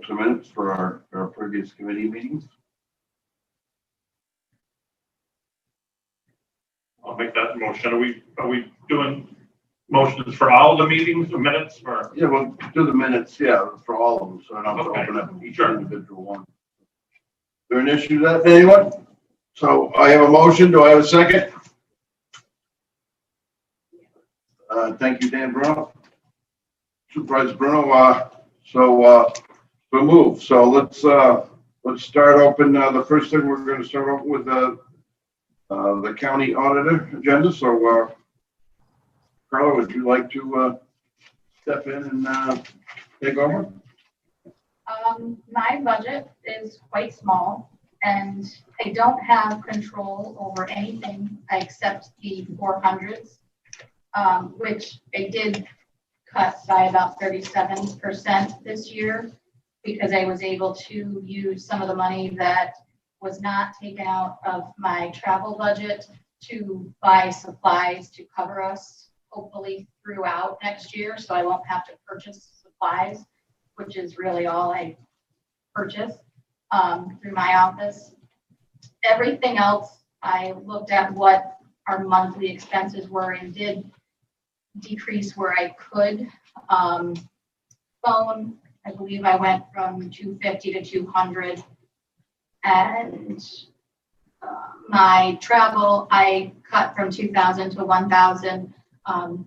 books and minutes for our previous committee meetings. I'll make that motion. Are we doing motions for all the meetings or minutes or? Yeah, we'll do the minutes, yeah, for all of them, so I don't have to Okay. open up each Sure. individual one. Is there an issue with that, anyone? So I have a motion, do I have a second? Thank you, Dan Bruno. Supervisor Bruno, so move. So let's start open, the first thing we're gonna start off with, the county auditor agenda, so, Carla, would you like to, step in and, take over? My budget is quite small and I don't have control over anything except the 400s, which I did cut by about 37% this year because I was able to use some of the money that was not taken out of my travel budget to buy supplies to cover us hopefully throughout next year. So I won't have to purchase supplies, which is really all I purchase through my office. Everything else, I looked at what our monthly expenses were and did decrease where I could. Phone, I believe I went from 250 to 200. And my travel, I cut from 2,000 to 1,000. I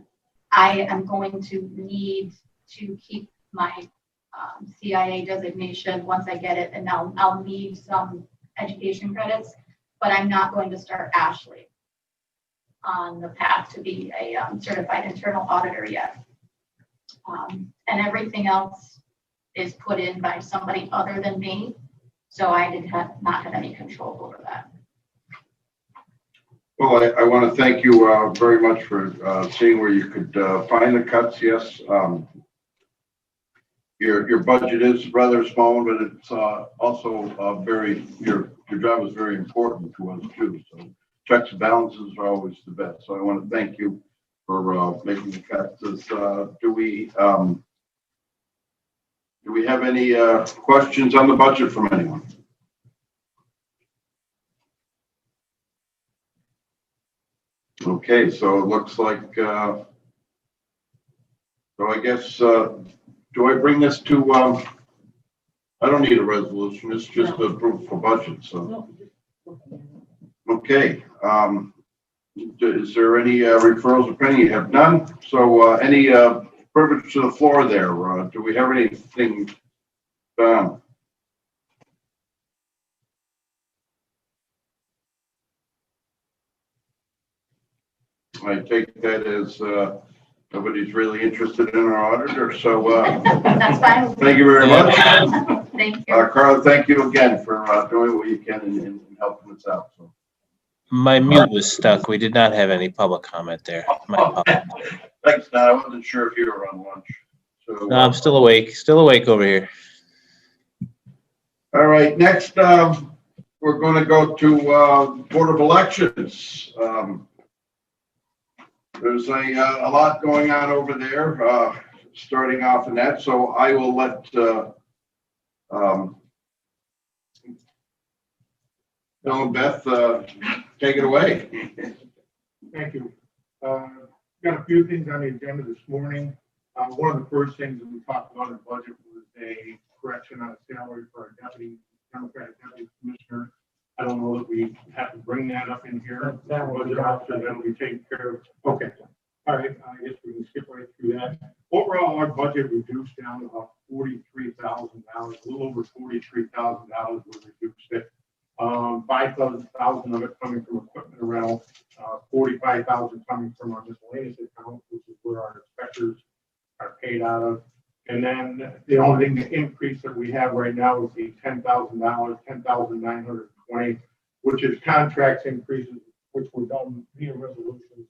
am going to need to keep my CIA designation once I get it, and I'll need some education credits, but I'm not going to start Ashley on the path to be a certified internal auditor yet. And everything else is put in by somebody other than me, so I did not have any control over that. Well, I want to thank you very much for seeing where you could find the cuts. Yes, your budget is rather small, but it's also very your job is very important to us too. So checks and balances are always the best. So I want to thank you for making the cuts. Do we have any questions on the budget from anyone? Okay, so it looks like, so I guess, do I bring this to, I don't need a resolution, it's just approved for budget, so. Okay, is there any referrals or pending? You have none, so any privilege to the floor there? Do we have anything done? I take that as nobody's really interested in our auditor, so That's fine. thank you very much. Thank you. Carla, thank you again for doing what you can and helping us out. So. My mute was stuck. We did not have any public comment there. Thanks, Don. I wasn't sure if you were on lunch. So, No, I'm still awake over here. All right, next we're going to go to Board of Elections. There's a lot going on over there, starting off in that, so I will let Bill and Beth take it away. Thank you. Got a few things on the agenda this morning. One of the first things that we talked about in the budget was a correction on a salary for our Democratic deputy commissioner. I don't know that we have to bring that up in here. Budget officer, that'll be taken care of. Okay. All right. I guess we can skip right through that. Overall, our budget reduced down to about $43,000, a little over $43,000 we reduced it. 5,000 of it coming from equipment rental, 45,000 coming from our miscellaneous account, which is where our inspectors are paid out of. And then the only thing, the increase that we have right now is the $10,000, $10,920, which is contracts increases, which were done via resolutions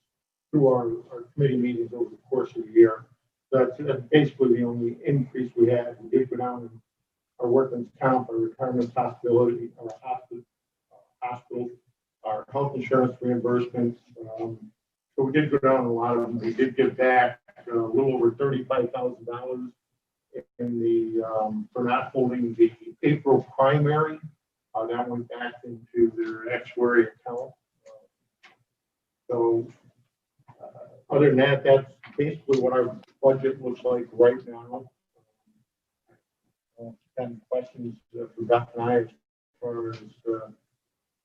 through our committee meetings over the course of the year. That's basically the only increase we had. We did go down in our workman's comp, our retirement possibility, our hospital, our health insurance reimbursements. So we did go down a lot of them. We did get back a little over $35,000 in the, for not holding the April primary. That went back into their actuary account. So, other than that, that's basically what our budget looks like right now. Any questions for Beth and I as far as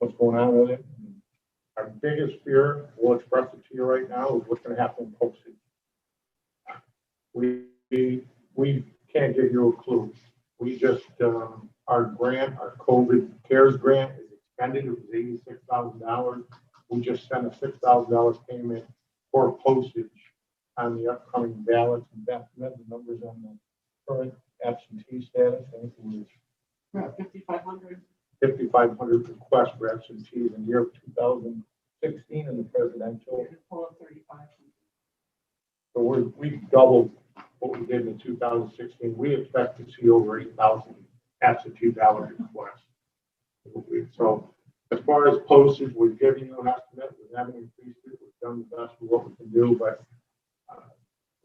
what's going on with it? Our biggest fear, we'll express it to you right now, is what's going to happen in postage. We can't give you a clue. We just, our grant, our COVID CARES grant is expended. It was $86,000. We just sent a $6,000 payment for postage on the upcoming ballots, and Beth, you have the numbers on the current absentee status. I think it was 5,500. 5,500 requests for absentees in the year of 2016 in the presidential. Pull up 35. So we doubled what we did in 2016. We expect to see over 8,000 absentee ballot requests. So as far as postage, we're giving you an estimate. We haven't increased it. We've done the best with what we can do, but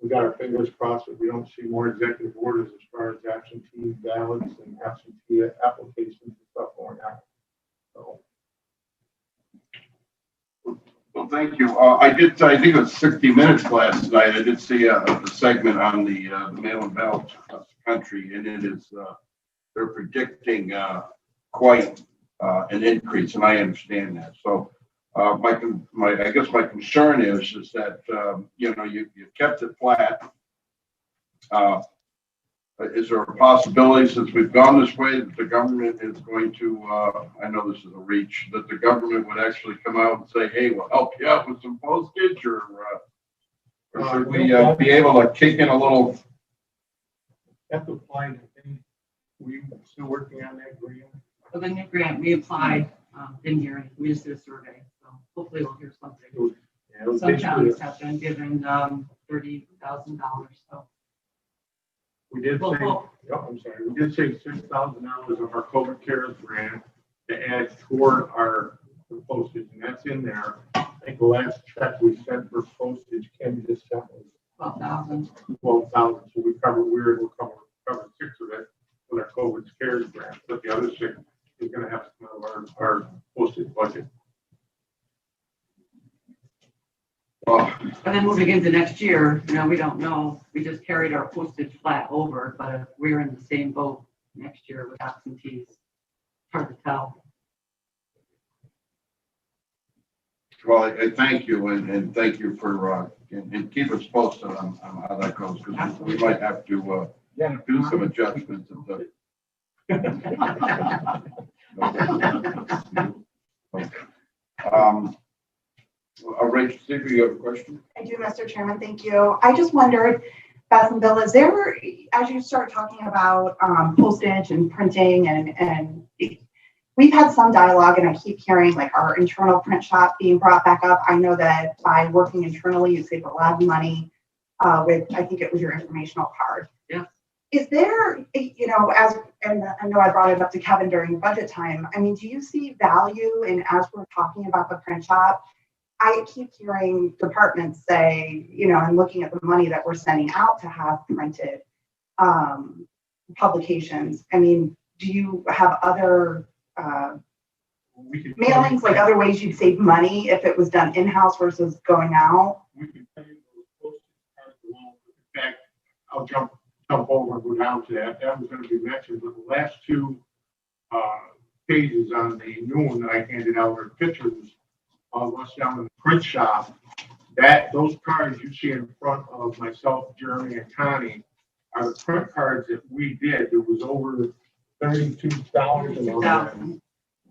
we got our fingers crossed that we don't see more executive orders as far as absentee ballots and absentee applications and stuff going out. So. Well, thank you. I think it was 60 Minutes last night. I did see a segment on the mail-in ballots across the country, and it is, they're predicting quite an increase, and I understand that. So I guess my concern is that, you kept it flat. Is there a possibility, since we've gone this way, that the government is going to, I know this is a reach, that the government would actually come out and say, hey, we'll help you out with some postage, or should we be able to kick in a little? That's applied, I think. We're still working on that grant. For the new grant, we applied, didn't hear anything. We just did a survey, so hopefully we'll hear something. Yeah, it was Some basically counties have been given $30,000, so. we did say, Well, I'm sorry, we did say $6,000 of our COVID CARES grant to add toward our postage, and that's in there. I think the last check we sent for postage, Kim just sent was 12,000. 12,000. So we covered, we'll cover 6 of it with our COVID CARES grant, but the other 6 is going to have to come out of our postage budget. And then moving into next year, we don't know. We just carried our postage flat over, but if we're in the same boat next year with absentees, hard to tell. Well, I thank you, and thank you for, and keep us posted on how that goes, because we might have to do some adjustments. Rachel, Steve, you have a question? I do, Mr. Chairman, thank you. I just wondered, Beth and Bill, is there, as you start talking about postage and printing, and we've had some dialogue, and I keep hearing like our internal print shop being brought back up. I know that by working internally, you save a lot of money with, I think it was your informational card. Yeah. Is there, and I know I brought it up to Kevin during budget time. I mean, do you see value in, as we're talking about the print shop, I keep hearing departments say, and looking at the money that we're sending out to have printed publications. I mean, do you have other mailings, like other ways you'd save money if it was done in-house versus going out? We can pay those postage cards alone. In fact, I'll jump over and go down to that. That was going to be mentioned, but the last 2 pages on the new one that I handed out were pictures of us down in the print shop. Those cards you see in front of myself, Jeremy, and Connie are the print cards that we did. There was over 32,000 of them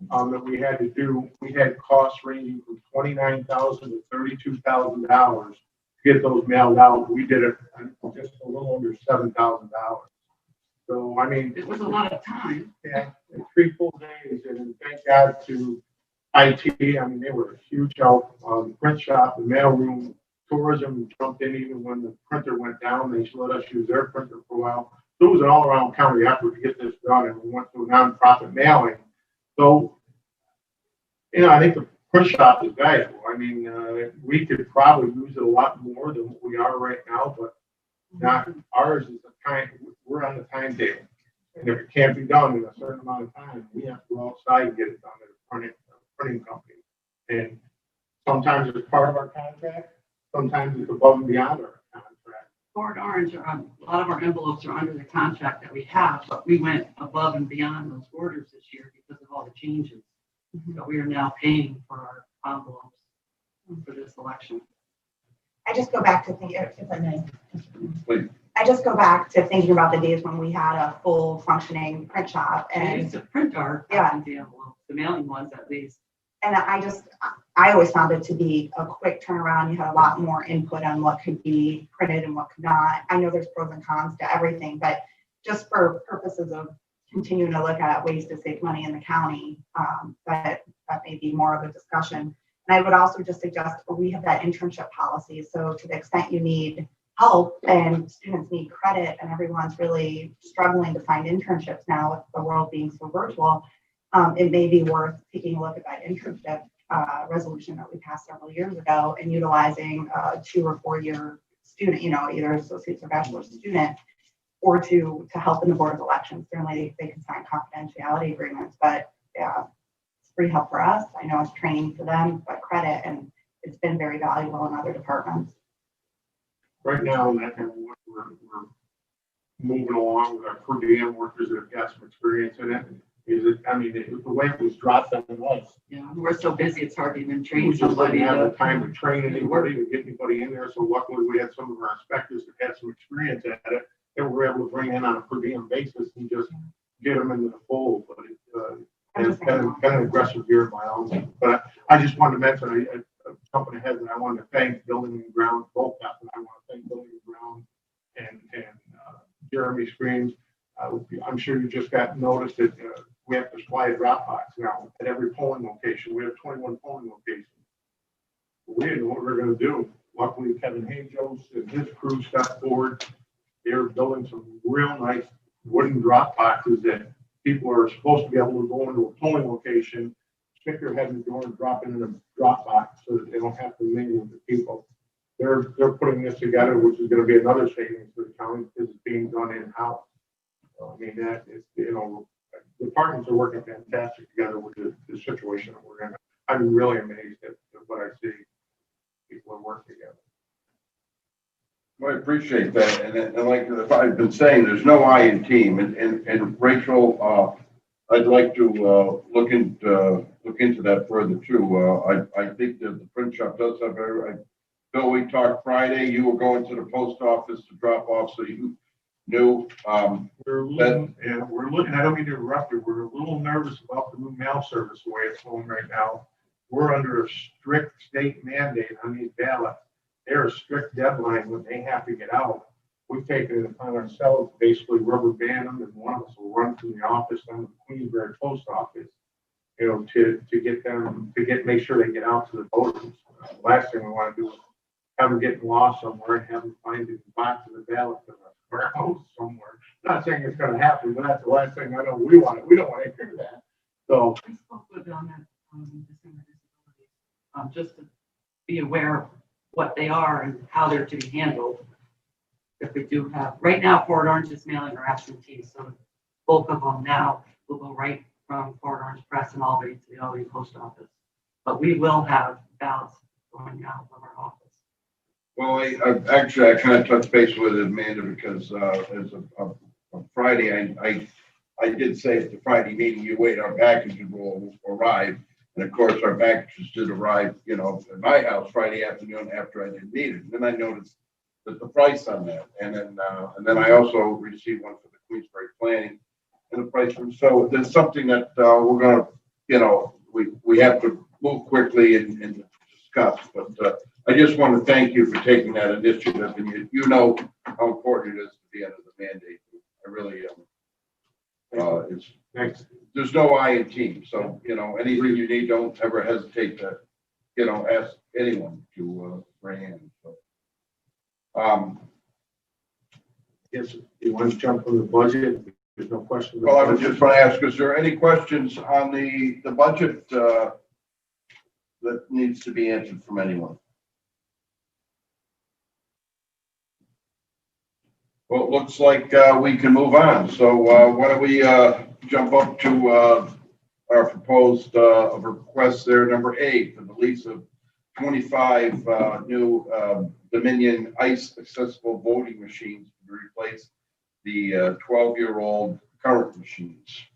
that we had to do. We had costs ranging from $29,000 to $32,000 to get those mailed out. We did it just a little under $7,000. So I mean, It was a lot of time. yeah, in 3 full days, and thank God to IT. I mean, they were a huge help. The print shop, the mailroom, tourism jumped in even when the printer went down. They let us use their printer for a while. So it was an all-around county effort to get this done, and we went to a nonprofit mailing. So, I think the print shop is valuable. I mean, we could probably use it a lot more than what we are right now, but Not ours is a time, we're on the timetable. And if it can't be done in a certain amount of time, we have to go outside and get it done at a printing company. And sometimes it's part of our contract, sometimes it's above and beyond our contract. Fort Orange, a lot of our envelopes are under the contract that we have, but we went above and beyond those orders this year because of all the changes. So we are now paying for our envelopes for this election. I just go back to think, if I may. Please. I just go back to thinking about the days when we had a full functioning print shop We and used to print our absentee envelopes, the mailing ones at least. I always found it to be a quick turnaround. You had a lot more input on what could be printed and what could not. I know there's pros and cons to everything, but just for purposes of continuing to look at ways to save money in the county, that may be more of a discussion. And I would also just suggest we have that internship policy. So to the extent you need help and students need credit and everyone's really struggling to find internships now with the world being so virtual, it may be worth taking a look at that internship resolution that we passed several years ago and utilizing a 2 or 4 year student, either associate's or bachelor's student, or to help in the board of elections. Certainly they can sign confidentiality agreements, but yeah, it's free help for us. I know it's training for them, but credit, and it's been very valuable in other departments. Right now, we're moving along with our per diem workers that have got some experience in it. The way it was dropped on us. Yeah, we're so busy, it's hard to even We train just didn't somebody have the to. time to train anybody, to get anybody in there. So luckily we had some of our inspectors that had some experience at it that we were able to bring in on a per diem basis and just get them into the fold. But it's been an aggressive year by all means. But I just wanted to mention a company head that I wanted to thank, Building and Ground, both Beth and I want to thank Building and Ground and Jeremy Screams. I'm sure you just got noticed that we have to supply a drop box now at every polling location. We have 21 polling locations. We didn't know what we were going to do. Luckily, Kevin Hayjos and his crew stepped forward. They're building some real nice wooden drop boxes that people are supposed to be able to go into a polling location, stick their head in the door and drop it in a drop box so that they don't have to mingle with the people. They're putting this together, which is going to be another savings for the county because it's being done in-house. That is, departments are working fantastic together with the situation that we're in. I'm really amazed at what I see. People are working together. Well, I appreciate that. And like I've been saying, there's no I in team. And Rachel, I'd like to look into that further too. I think that the print shop does have Bill, we talked Friday. You were going to the post office to drop off, so you knew. We're looking. I don't mean to interrupt you. We're a little nervous about the new mail service the way it's going right now. We're under a strict state mandate on these ballots. There's a strict deadline when they have to get out. We've taken it upon ourselves, basically rubber band them, and one of us will run from the office down to the Queensbury post office, to get them, make sure they get out to the voters. The last thing we want to do is have them getting lost somewhere and have them find the box of the ballot in a warehouse somewhere. Not saying it's going to happen, but that's the last thing I know we don't want to hear that. So I spoke with them at December disabilities, just to be aware of what they are and how they're to be handled. If we do have, right now, Fort Orange is mailing our absentees, so bulk of them now will go right from Fort Orange Press and Albany to the Albany Post Office. But we will have ballots going out of our office. Well, I kind of touched base with Amanda because as of Friday, I did say at the Friday meeting, you wait, our packages will arrive. And of course, our packages did arrive, at my house Friday afternoon after I didn't need it. And then I noticed that the price on that, and then I also received one for the Queensbury planning, and the price was, so there's something that we're gonna, we have to move quickly and discuss. But I just want to thank you for taking that initiative, and you know how important it is to be under the mandate. I really thanks. There's no I in team, so anything you need, don't ever hesitate to ask anyone to bring in. So, Yes, you want to jump on the budget? There's no question. well, I was just going to ask, is there any questions on the budget that needs to be answered from anyone? Well, it looks like we can move on. So why don't we jump up to our proposed request there, number 8, for the lease of 25 new Dominion ICE accessible voting machines to replace the 12-year-old current machines.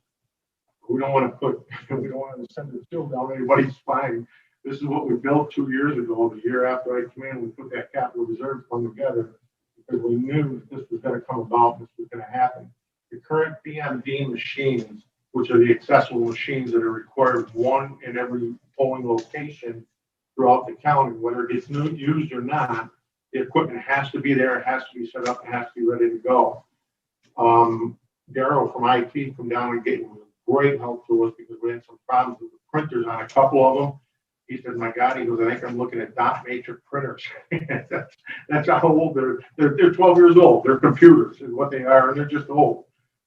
We don't want to send a chill down anybody's spine. This is what we built 2 years ago. The year after I came in, we put that capital reserve fund together because we knew that this was going to come about, this was going to happen. The current BMD machines, which are the accessible machines that are required one in every polling location throughout the county, whether it gets used or not, the equipment has to be there, it has to be set up, it has to be ready to go. Daryl from IT from down and Gateway was a great help to us because we had some problems with the printers on a couple of them. He said, my God, he goes, I think I'm looking at dot matrix printers. that's how old they're 12 years old. They're computers is what they are, and they're just old.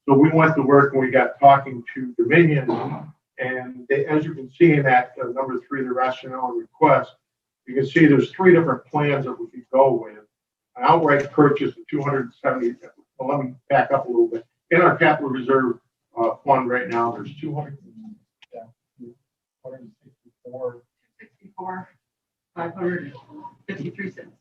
So we went to work and we got talking to Dominion, and they, as you can see in that number 3, the rationale and request, you can see there's 3 different plans that we could go with. An outright purchase of 270. Well, let me back up a little bit. In our capital reserve fund right now, there's 264. 553 cents.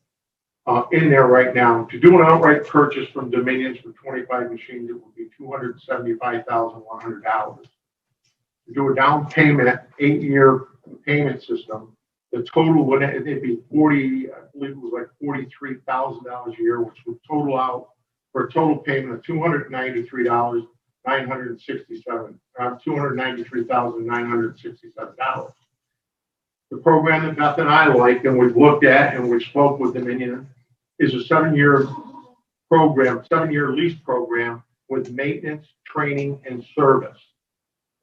In there right now. To do an outright purchase from Dominion for 25 machines, it would be $275,100. To do a down payment, 8-year payment system, the total would it'd be 40, I believe it was like $43,000 a year, which would total out for a total payment of $293,967. The program that Beth and I like and we've looked at and we spoke with Dominion is a 7-year program, 7-year lease program with maintenance, training, and service.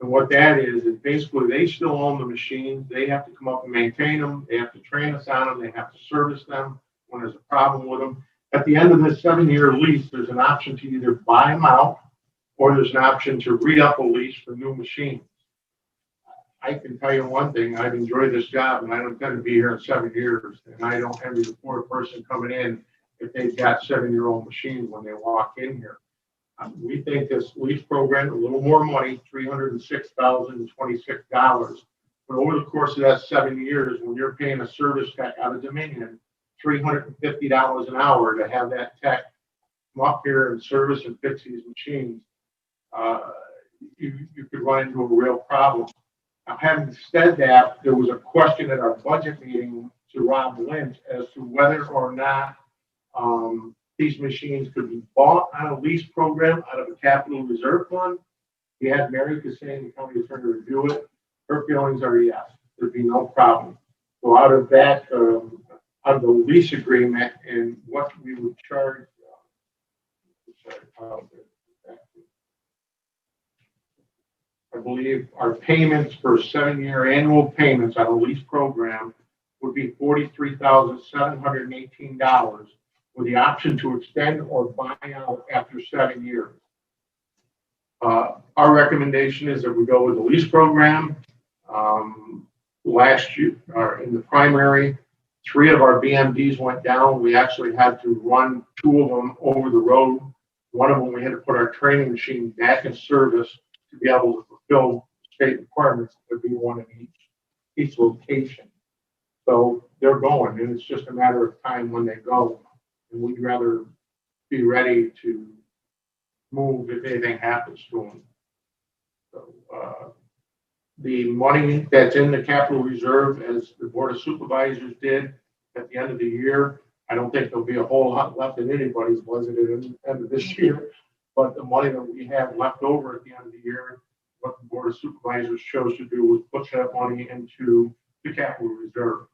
And what that is basically they still own the machines. They have to come up and maintain them. They have to train us on them. They have to service them when there's a problem with them. At the end of this 7-year lease, there's an option to either buy them out or there's an option to re-up a lease for new machines. I can tell you one thing, I've enjoyed this job and I don't intend to be here in 7 years. And I don't envy the poor person coming in if they've got 7-year-old machines when they walk in here. We think this lease program, a little more money, $306,026. But over the course of that 7 years, when you're paying a service tech out of Dominion, $350 an hour to have that tech come up here and service and fix these machines, you could run into a real problem. Now, having said that, there was a question at our budget meeting to Rob Lynch as to whether or not these machines could be bought on a lease program out of a capital reserve fund. He had Mary Cassane, the county attorney, review it. Her feelings are yes, there'd be no problem. So out of that, out of the lease agreement and what we would charge, I believe our payments for 7-year annual payments on a lease program would be $43,718 with the option to extend or buy out after 7 years. Our recommendation is that we go with the lease program. Last year, in the primary, 3 of our BMDs went down. We actually had to run 2 of them over the road. One of them, we had to put our training machine back in service to be able to fulfill state requirements. There'd be one in each location. So they're going, and it's just a matter of time when they go. And we'd rather be ready to move if anything happens to them. So the money that's in the capital reserve, as the Board of Supervisors did at the end of the year, I don't think there'll be a whole lot left in anybody's budget at the end of this year. But the money that we have left over at the end of the year, what the Board of Supervisors chose to do was put that money into the capital reserve.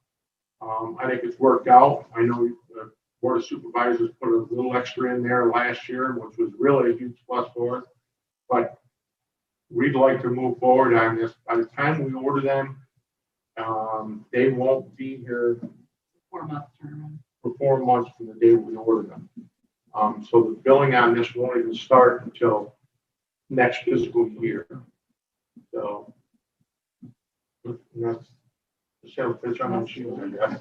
I think it's worked out. I know the Board of Supervisors put a little extra in there last year, which was really a huge plus for us. But we'd like to move forward on this. By the time we order them, they won't be here 4 months turnaround. for 4 months from the day we order them. So the billing on this won't even start until next fiscal year. So that's The sales pitch on the machines, I guess.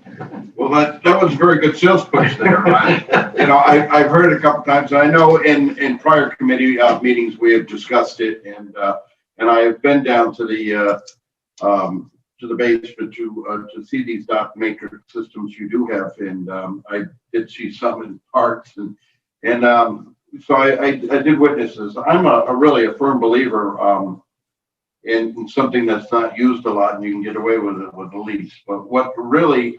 Well, that was a very good sales pitch there. I've heard it a couple times, and I know in prior committee meetings, we have discussed it, and I have been down to the basement to see these dot matrix systems you do have, and I did see some in parts, and so I did witness this. I'm really a firm believer in something that's not used a lot, and you can get away with it with a lease. But what really,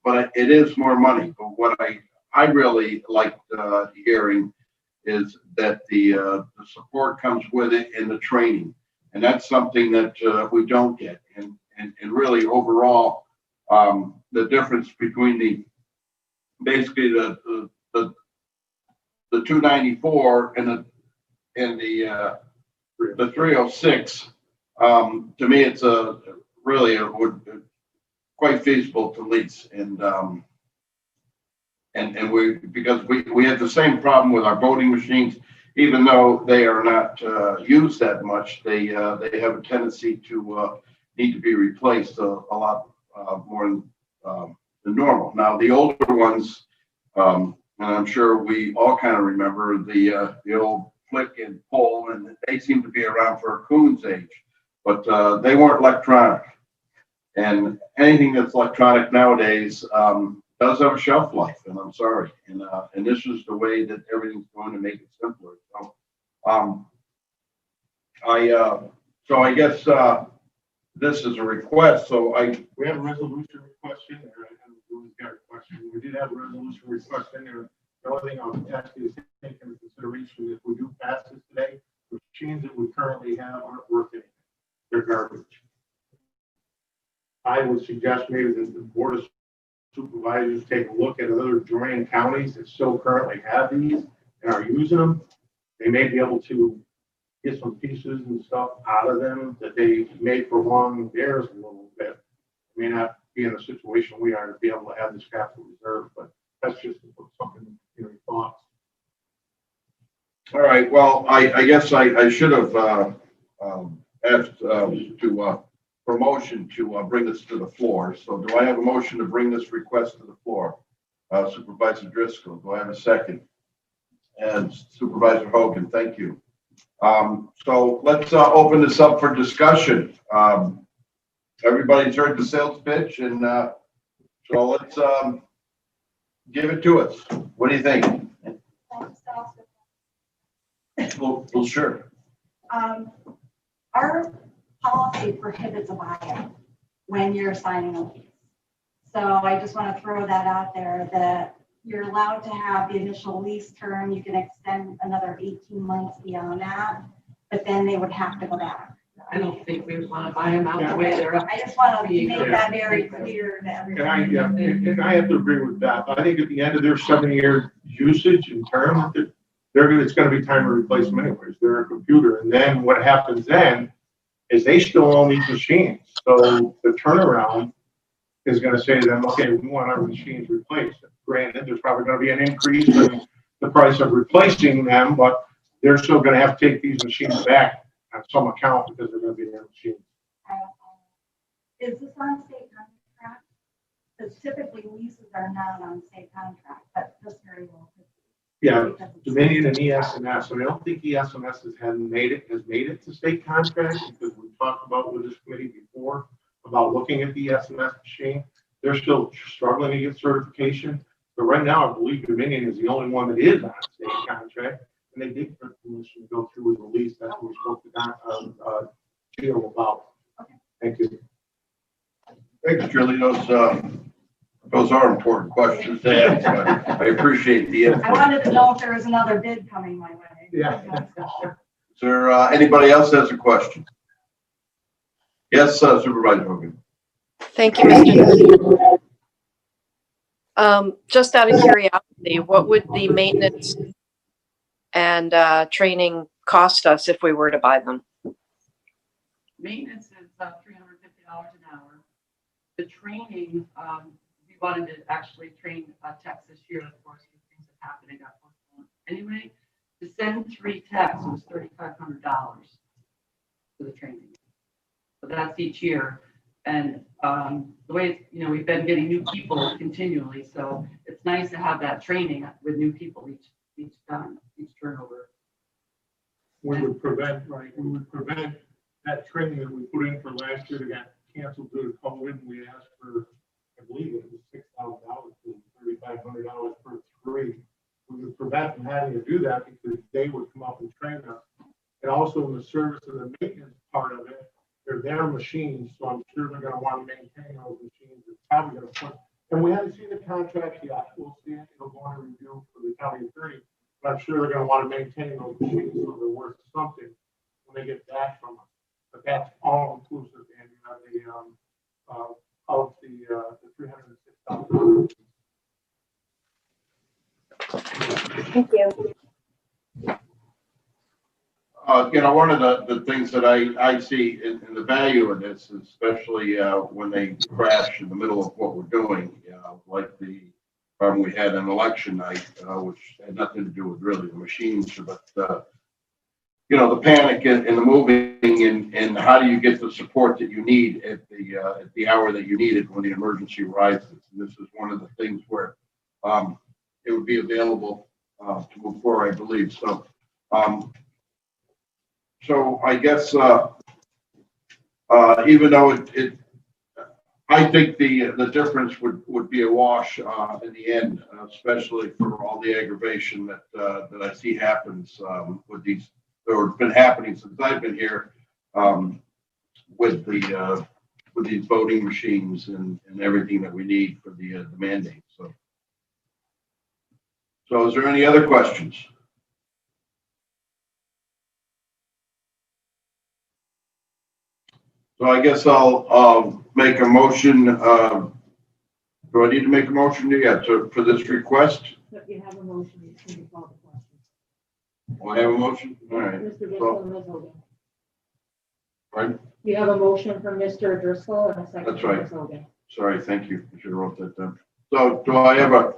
but it is more money. But what I really liked hearing is that the support comes with it and the training, and that's something that we don't get. And really overall, the difference between basically the 294 and the 306, to me, it's quite feasible to lease, and because we have the same problem with our voting machines, even though they are not used that much, they have a tendency to need to be replaced a lot more than normal. Now, the older ones, and I'm sure we all kind of remember the old flick and pull, and they seem to be around for a coon's age, but they weren't electronic. And anything that's electronic nowadays does have a shelf life, and I'm sorry. And this is the way that everything's going to make it simpler. So, I guess this is a request. So We have a resolution request in there. I haven't really got a question. We did have a resolution request in there. The only thing I'll ask you to take into consideration, if we do pass this today, the machines that we currently have aren't worth anything. They're garbage. I would suggest maybe that the Board of Supervisors take a look at other adjoining counties that still currently have these and are using them. They may be able to get some pieces and stuff out of them that they may prolong theirs a little bit. May not be in a situation we are to be able to have this capital reserve, but that's just something in your thoughts. all right. Well, I guess I should have asked for motion to bring this to the floor. So do I have a motion to bring this request to the floor? Supervisor Driscoll, do I have a second? And Supervisor Hogan, thank you. So let's open this up for discussion. Everybody's heard the sales pitch, and so let's give it to us. What do you think? Well, sure. Our policy prohibits a buyout when you're signing a lease. So I just want to throw that out there, that you're allowed to have the initial lease term. You can extend another 18 months beyond that, but then they would have to go back. I don't think we want to buy them out the way they're. I just want to make that very clear to everybody. And I have to agree with that. I think at the end of their 7-year usage and term, it's going to be time to replace them anyways. They're a computer. And then what happens then is they still own these machines. So the turnaround is going to say to them, okay, we want our machines replaced. Granted, there's probably going to be an increase in the price of replacing them, but they're still going to have to take these machines back on some account because they're going to be their machines. Is this on state contract? Because typically leases are not on state contract, but this very well could be. Yeah, Dominion and ES&S, and I don't think ES&S has made it to state contract, because we talked about with this committee before about looking at the ES&S machine. They're still struggling to get certification, but right now I believe Dominion is the only one that is on state contract, and they did get permission to go through with the lease. That's what we spoke to Gio about. Okay. Thank you. Thanks, Julie. Those are important questions to ask. I appreciate the input. I wanted to know if there was another bid coming my way. Yeah. Is there anybody else that has a question? Yes, Supervisor Hogan. Thank you, Mr. Just out of curiosity, what would the maintenance and training cost us if we were to buy them? Maintenance is $350 an hour. The training, we wanted to actually train techs this year. Of course, things have happened and got postponed. Anyway, to send 3 techs was $3,500 for the training. So that's each year. And the way, we've been getting new people continually, so it's nice to have that training with new people each turnover. We would prevent that training that we put in for last year that got canceled due to COVID. We asked for, I believe it was $6,000 to $3,500 for 3. We would prevent them having to do that because they would come up and train us. And also in the service and the maintenance part of it, they're their machines, so I'm sure they're gonna want to maintain those machines. It's probably gonna put, and we haven't seen the contract yet. We'll see it. It'll go on review for the county attorney. But I'm sure they're gonna want to maintain those machines so they're worth something when they get back from us. But that's all inclusive, and of the $306,000. Thank you. One of the things that I see in the value of this, especially when they crash in the middle of what we're doing, like the problem we had on election night, which had nothing to do with really the machines, but the panic and the moving and how do you get the support that you need at the hour that you need it when the emergency arises. And this is one of the things where it would be available to move forward, I believe. So I guess even though I think the difference would be a wash in the end, especially for all the aggravation that I see happens with these, or been happening since I've been here, with these voting machines and everything that we need for the mandate. So is there any other questions? So I guess I'll make a motion. Do I need to make a motion yet for this request? You have a motion, you can call the question. Oh, I have a motion? All right. Mr. Driscoll and Ms. Hogan. Right? You have a motion from Mr. Driscoll and a second That's from right. Ms. Hogan. Sorry, thank you. I should have wrote that down. So do I have a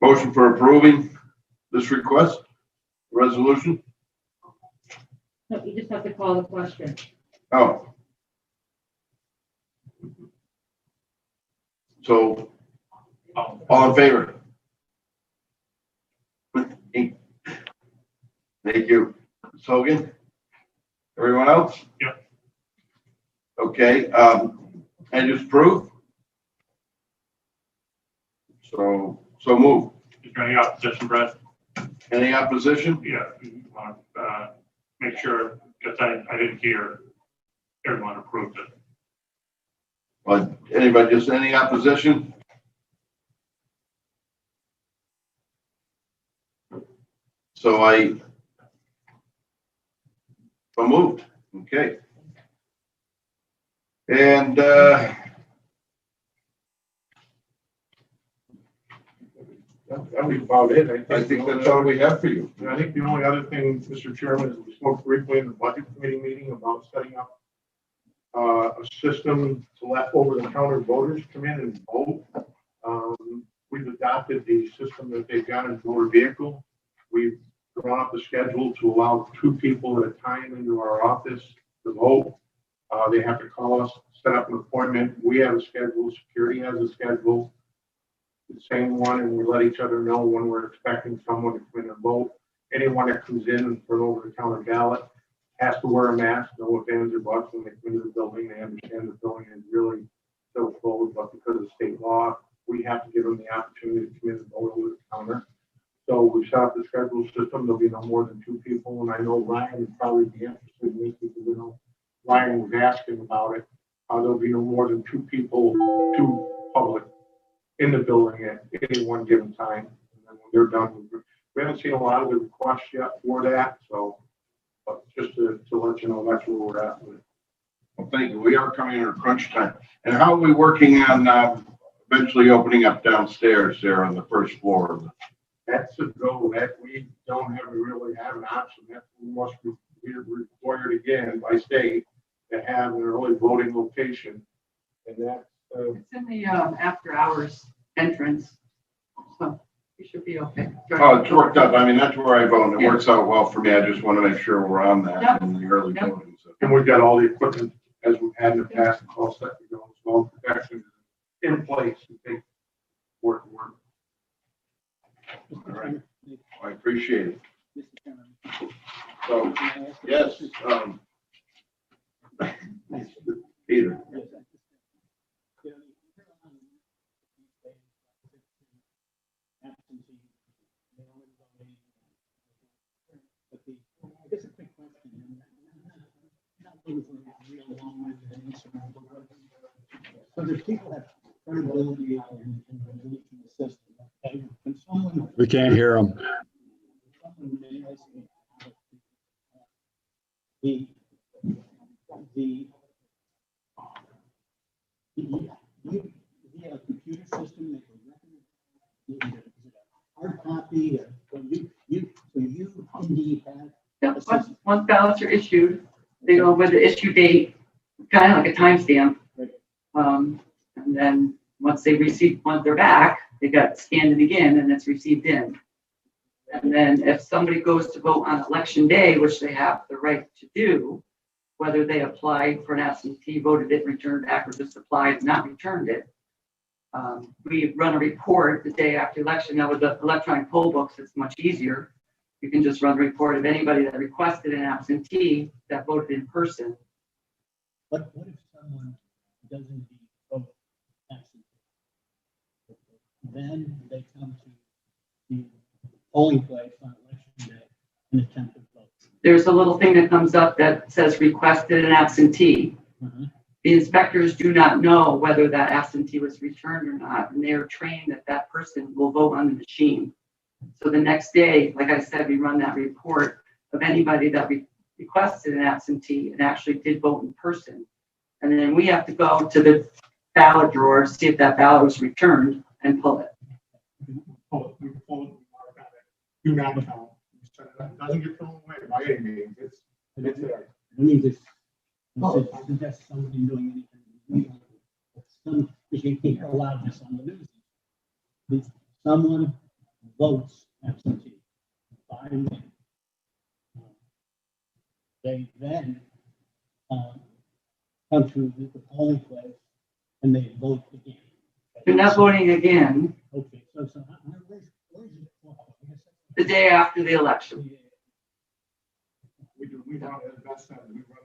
motion for approving this request, resolution? No, you just have to call the question. Oh. So, all in favor? Thank you. Ms. Hogan? Everyone else? Yep. Okay, and just approve? So move. Is there any opposition, Brad? Any opposition? Yeah, you want to make sure, because I didn't hear everyone approved it. Well, anybody, just any opposition? So moved. Okay. And That was about it. I think that's all we have for you. I think the only other thing, Mr. Chairman, is we spoke briefly in the budget committee meeting about setting up a system to let over-the-counter voters come in and vote. We've adopted the system that they've got in motor vehicle. We've drawn up a schedule to allow 2 people at a time into our office to vote. They have to call us, set up an appointment. We have a schedule, security has a schedule, the same one, and we let each other know when we're expecting someone to come in and vote. Anyone that comes in for an over-the-counter ballot has to wear a mask, no ifs, ands, or buts. When they come into the building, they understand the building is really so closed, but because of state law, we have to give them the opportunity to come in and vote over the counter. So we set up the schedule system. There'll be no more than 2 people, and I know Ryan would probably be interested in this because we know Ryan was asking about it. There'll be no more than 2 people, 2 public in the building at any one given time. And then when they're done, we haven't seen a lot of the requests yet for that, so but just to let you know, that's where we're at with it. Well, thank you. We are coming in a crunch time. And how are we working on eventually opening up downstairs there on the first floor? That's a goal that we don't really have an option. That must be required again by state to have an early voting location. And that's It's in the after hours entrance, so you should be okay. Oh, it's worked out. I mean, that's where I vote. It works out well for me. I just want to make sure we're on that Yep. in the early Yep. voting. So. and we've got all the equipment as we've had in the past, all set to go. all protections in place to take work. All right. I appreciate it. So, yes, Peter. I guess a quick question, and not looking for a real long-winded answer, but so there's people that have credibility and belief in the system. Okay? When someone. We can't hear them. Someone may ask me, the, you have a computer system that can record, is it a hard copy, or, so you indeed have. Yep, once ballots are issued, they go with the issue date, kind of like a timestamp. And then once they're back, they got scanned in again and it's received in. And then if somebody goes to vote on election day, which they have the right to do, whether they applied for an absentee, voted it, returned back, or just applied, not returned it. We run a report the day after election. Now with the electronic poll books, it's much easier. You can just run a report of anybody that requested an absentee that voted in person. What if someone doesn't vote absentee? Then they come to the polling place on election day and attempt to vote. There's a little thing that comes up that says requested an absentee. The inspectors do not know whether that absentee was returned or not, and they are trained that that person will vote on the machine. So the next day, like I said, we run that report of anybody that requested an absentee and actually did vote in person. And then we have to go to the ballot drawer, see if that ballot was returned and pull it. Do not count. It doesn't get thrown away by any means. It's there. I mean, this suggest somebody doing anything illegal. Because you can't hear a lot of this on the news. Someone votes absentee by name. They then come to the polling place and they vote again. They're not voting again Okay, so where's it? the day after the election. We run it best time. We run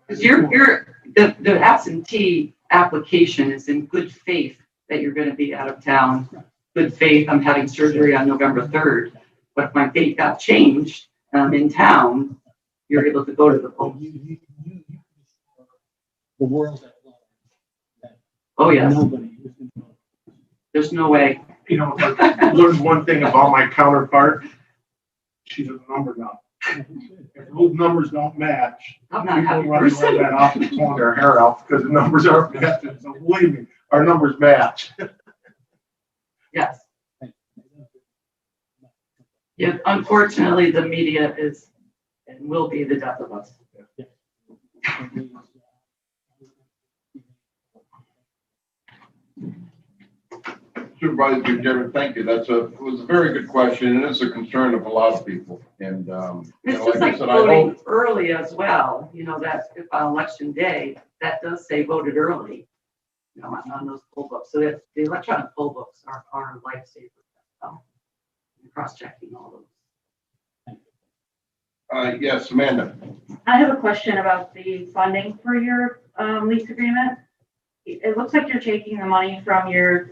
Because the absentee application is in good faith that you're going to be out of town. Good faith, I'm having surgery on November 3rd, but if my date got changed and I'm in town, you're able to go to the polls. The world at large. That Oh, yes, Nobody is going to vote. there's no way. You know, I learned one thing about my counterpart. She's a number now. If those numbers don't match, I'm not people happy run person. that off and pulling their hair out because the numbers aren't matching. So believe me, our numbers match. Yes. Yeah, unfortunately, the media is and will be the death of us. Supervisor McDermott, thank you. It was a very good question, and it's a concern of a lot of people. And, It's like just I like said, I voting hope, early as well, that if on election day, that does say voted early, on those poll books. So that the electronic poll books are a lifesaver. So, cross-checking all those. yes, Amanda. I have a question about the funding for your lease agreement. It looks like you're taking the money from your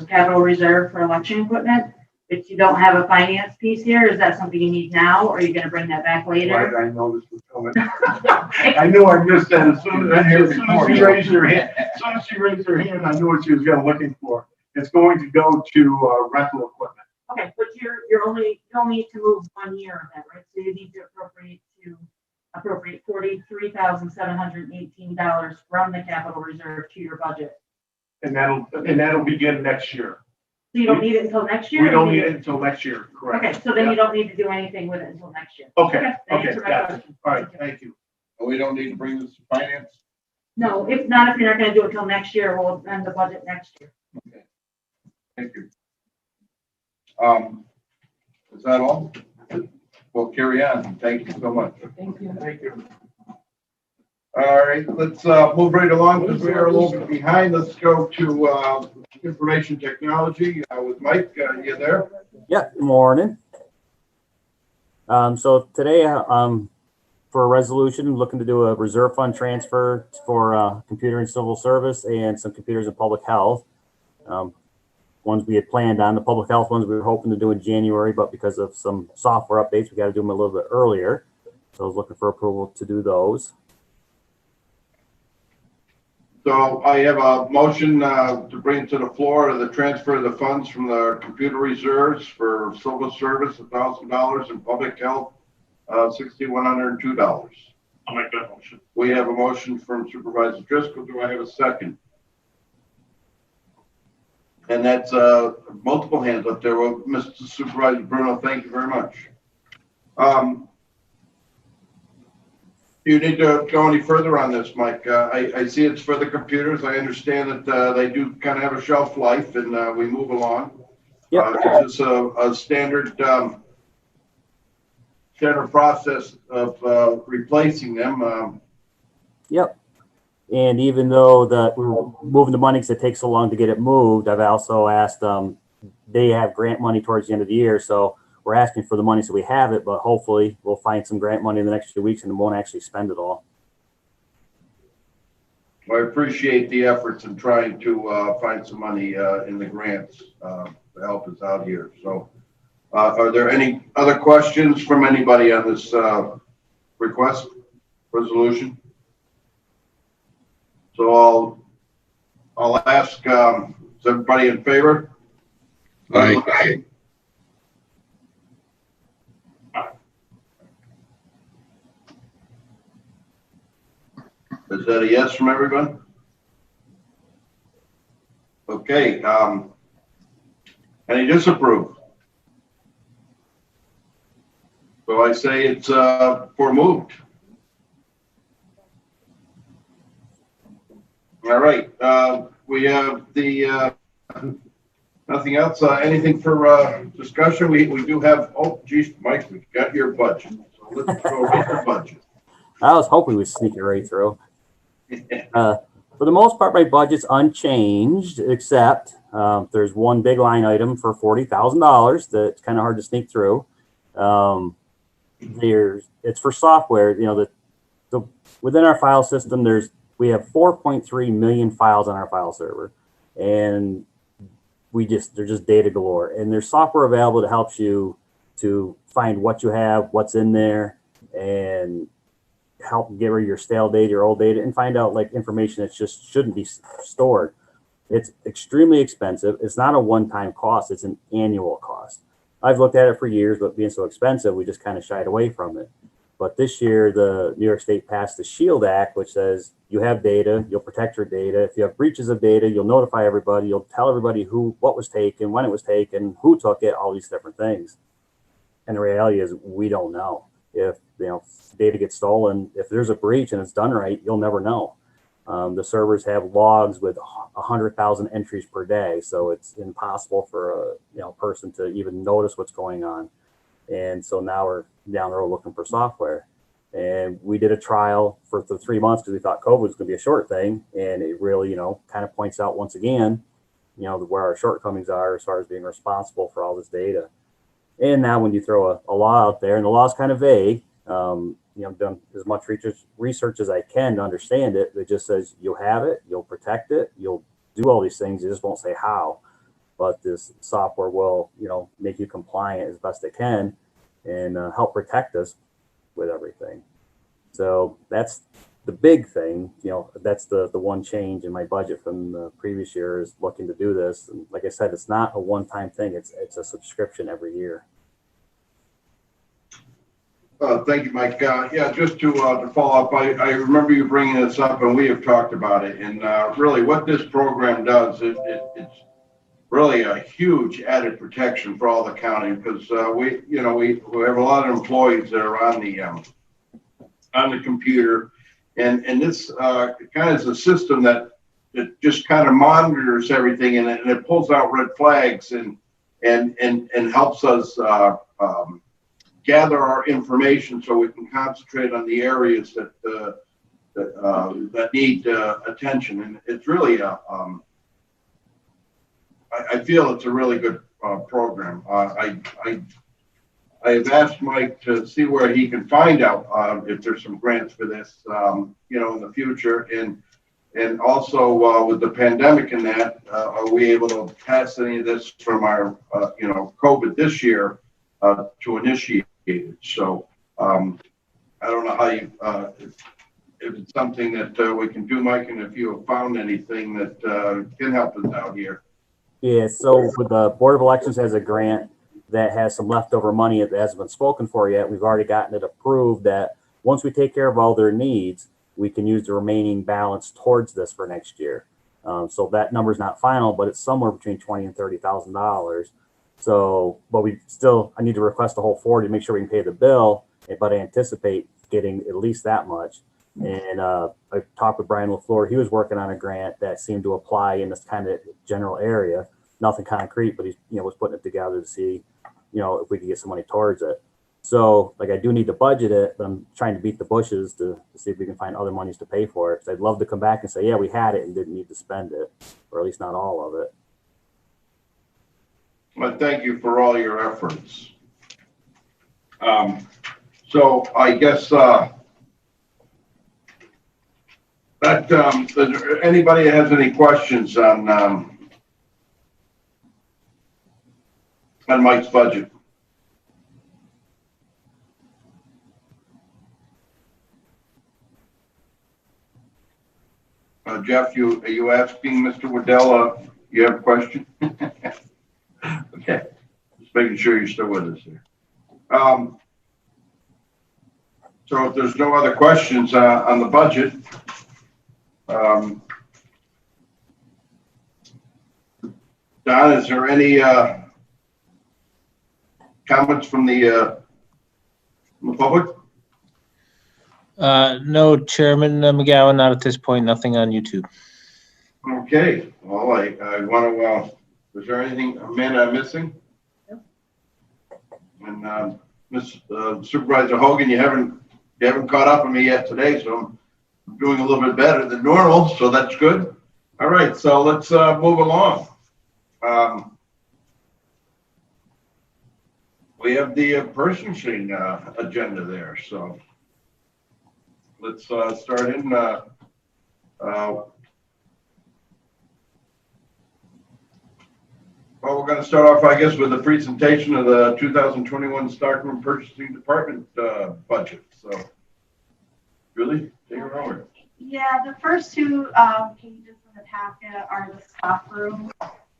capital reserve for election equipment, but you don't have a finance piece here. Is that something you need now, or are you gonna bring that back Why did later? I know this was coming? I knew I missed that as soon as she raised her hand. As soon as she raised her hand, I knew what she was looking for. It's going to go to rental equipment. Okay, but you only need to move 1 year of that, right? So you need to appropriate $43,718 from the capital reserve to your budget. And that'll begin next year. So you don't need it until next year? We or don't you need it until next year, correct? Okay, so then you don't need to do anything with it until next year. Okay, that okay, answered my gotcha. question. All right, thank you. We don't need to bring this to finance? No, if not, if you're not gonna do it till next year, we'll amend the budget next year. Okay. Thank you. Is that all? We'll carry on. Thank you so much. Thank you. Thank you. All right, let's move right along because we are a little bit behind. Let's go to information technology with Mike. You there? Yeah, good morning. So today, for a resolution, I'm looking to do a reserve fund transfer for computer and civil service and some computers in public health. Ones we had planned on, the public health ones we were hoping to do in January, but because of some software updates, we got to do them a little bit earlier. So I was looking for approval to do those. So I have a motion to bring to the floor the transfer of the funds from the computer reserves for civil service, $1,000, and public health, $6,102. I'll make that motion. We have a motion from Supervisor Driscoll. Do I have a second? And that's multiple hands up there. Well, Mr. Supervisor Bruno, thank you very much. Do you need to go any further on this, Mike? I see it's for the computers. I understand that they do kind of have a shelf life, and we move along. Yep. It's just a standard standard process of replacing them. Yep. And even though we're moving the money because it takes so long to get it moved, I've also asked they have grant money towards the end of the year, so we're asking for the money so we have it, but hopefully we'll find some grant money in the next few weeks and won't actually spend it all. I appreciate the efforts in trying to find some money in the grants to help us out here. So are there any other questions from anybody on this request resolution? So I'll ask, is everybody in favor? Aye. Is that a yes from everyone? Okay, any disapprove? So I say it's for moved. All right, we have the nothing else. Anything for discussion? We do have. Oh, geez, Mike, we got your budget. So let's go right to budget. I was hoping we'd sneak it right through. For the most part, my budget's unchanged, except there's one big line item for $40,000 that's kind of hard to sneak through. It's for software. You know, the within our file system, we have 4.3 million files on our file server, and they're just data galore. And there's software available that helps you to find what you have, what's in there, and help get rid of your stale data, your old data, and find out like information that just shouldn't be stored. It's extremely expensive. It's not a one-time cost. It's an annual cost. I've looked at it for years, but being so expensive, we just kind of shied away from it. But this year, the New York State passed the SHIELD Act, which says you have data, you'll protect your data. If you have breaches of data, you'll notify everybody, you'll tell everybody what was taken, when it was taken, who took it, all these different things. And the reality is we don't know. If data gets stolen, if there's a breach and it's done right, you'll never know. The servers have logs with 100,000 entries per day, so it's impossible for a person to even notice what's going on. And so now we're down the road looking for software. And we did a trial for the 3 months because we thought COVID was going to be a short thing, and it really kind of points out once again where our shortcomings are as far as being responsible for all this data. And now when you throw a law out there, and the law is kind of vague, done as much research as I can to understand it. It just says you'll have it, you'll protect it, you'll do all these things. It just won't say how. But this software will, make you compliant as best it can and help protect us with everything. So that's the big thing. That's the one change in my budget from the previous year is looking to do this. And like I said, it's not a one-time thing. It's a subscription every year. Thank you, Mike. Yeah, just to follow up, I remember you bringing this up, and we have talked about it. And really, what this program does, it's really a huge added protection for all the county because we have a lot of employees that are on the computer, and this kind of is a system that just kind of monitors everything, and it pulls out red flags and helps us gather our information so we can concentrate on the areas that that need attention. And it's really I feel it's a really good program. I have asked Mike to see where he can find out if there's some grants for this, you know, in the future. And also with the pandemic and that, are we able to pass any of this from our, you know, COVID this year to initiate it? So I don't know how you, if it's something that we can do, Mike, and if you have found anything that can help us out here. Yeah, so with the Board of Elections has a grant that has some leftover money that hasn't been spoken for yet. We've already gotten it approved that once we take care of all their needs, we can use the remaining balance towards this for next year. So that number's not final, but it's somewhere between $20,000 and $30,000. So, but I need to request the whole 40 to make sure we can pay the bill, but I anticipate getting at least that much. And I talked with Brian LaFleur. He was working on a grant that seemed to apply in this kind of general area. Nothing concrete, but he, you know, was putting it together to see, you know, if we could get some money towards it. So, like, I do need to budget it, but I'm trying to beat the bushes to see if we can find other monies to pay for it. Because I'd love to come back and say, yeah, we had it and didn't need to spend it, or at least not all of it. Well, thank you for all your efforts. So I guess that anybody has any questions on Mike's budget? Jeff, are you asking Mr. Waddell, you have a question? Okay, just making sure you're still with us here. So if there's no other questions on the budget, Don, is there any comments from the public? No, Chairman McGowan, not at this point, nothing on YouTube. Okay, well, I want to, is there anything, Amanda, I'm missing? Yep. And Supervisor Hogan, you haven't caught up on me yet today, so I'm doing a little bit better than normal, so that's good. All right, so let's move along. We have the purchasing agenda there, so let's start in. Well, we're going to start off, I guess, with the presentation of the 2021 Stockroom Purchasing Department budget. So, Julie, take it over. Yeah, the first two pages in the packet are the stockroom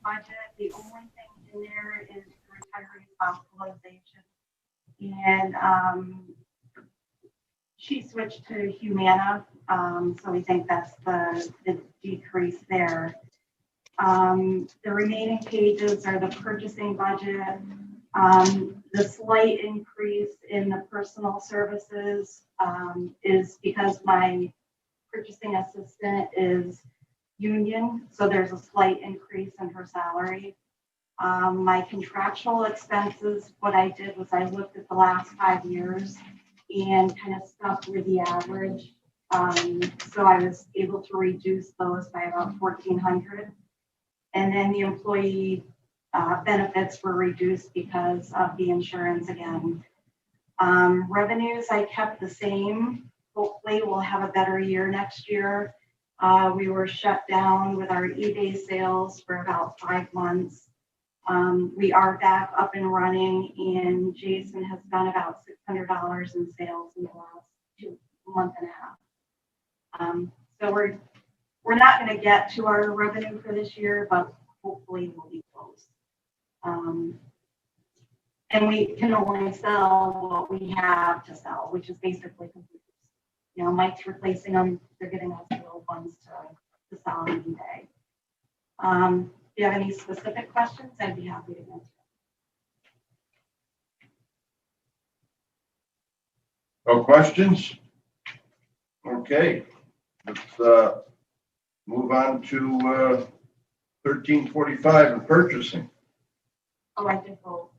budget. The only thing in there is retiree hospitalization. And she switched to Humana, so we think that's the decrease there. The remaining pages are the purchasing budget. The slight increase in the personal services is because my purchasing assistant is union, so there's a slight increase in her salary. My contractual expenses, what I did was I looked at the last 5 years and kind of stuck with the average. So I was able to reduce those by about $1,400. And then the employee benefits were reduced because of the insurance again. Revenues I kept the same. Hopefully we'll have a better year next year. We were shut down with our eBay sales for about 5 months. We are back up and running, and Jason has done about $600 in sales in the last month and a half. So we're not going to get to our revenue for this year, but hopefully we'll be close. And we can only sell what we have to sell, which is basically computers. You know, Mike's replacing them. They're getting us little ones to sell on eBay. If you have any specific questions, I'd be happy to answer. No questions? Okay, let's move on to 1345 and purchasing. Oh, I did vote.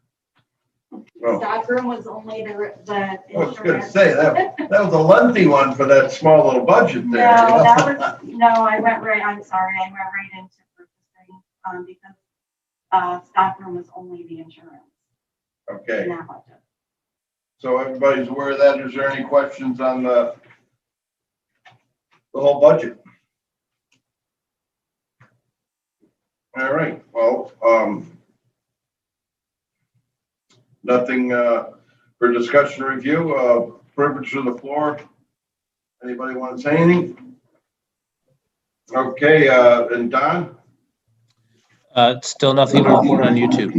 Oh, Stockroom was only the I was gonna insurance. say, that was a lengthy one for that small little budget No, there. you know? that was, no, I went right, I'm sorry, I went right into purchasing, because, stockroom was only the insurance in Okay, that budget. so everybody's aware of that. Is there any questions on the whole budget? All right, well, nothing, for discussion or review, privilege to the floor. Anybody want to say anything? Okay, and Don? Still nothing to report on YouTube.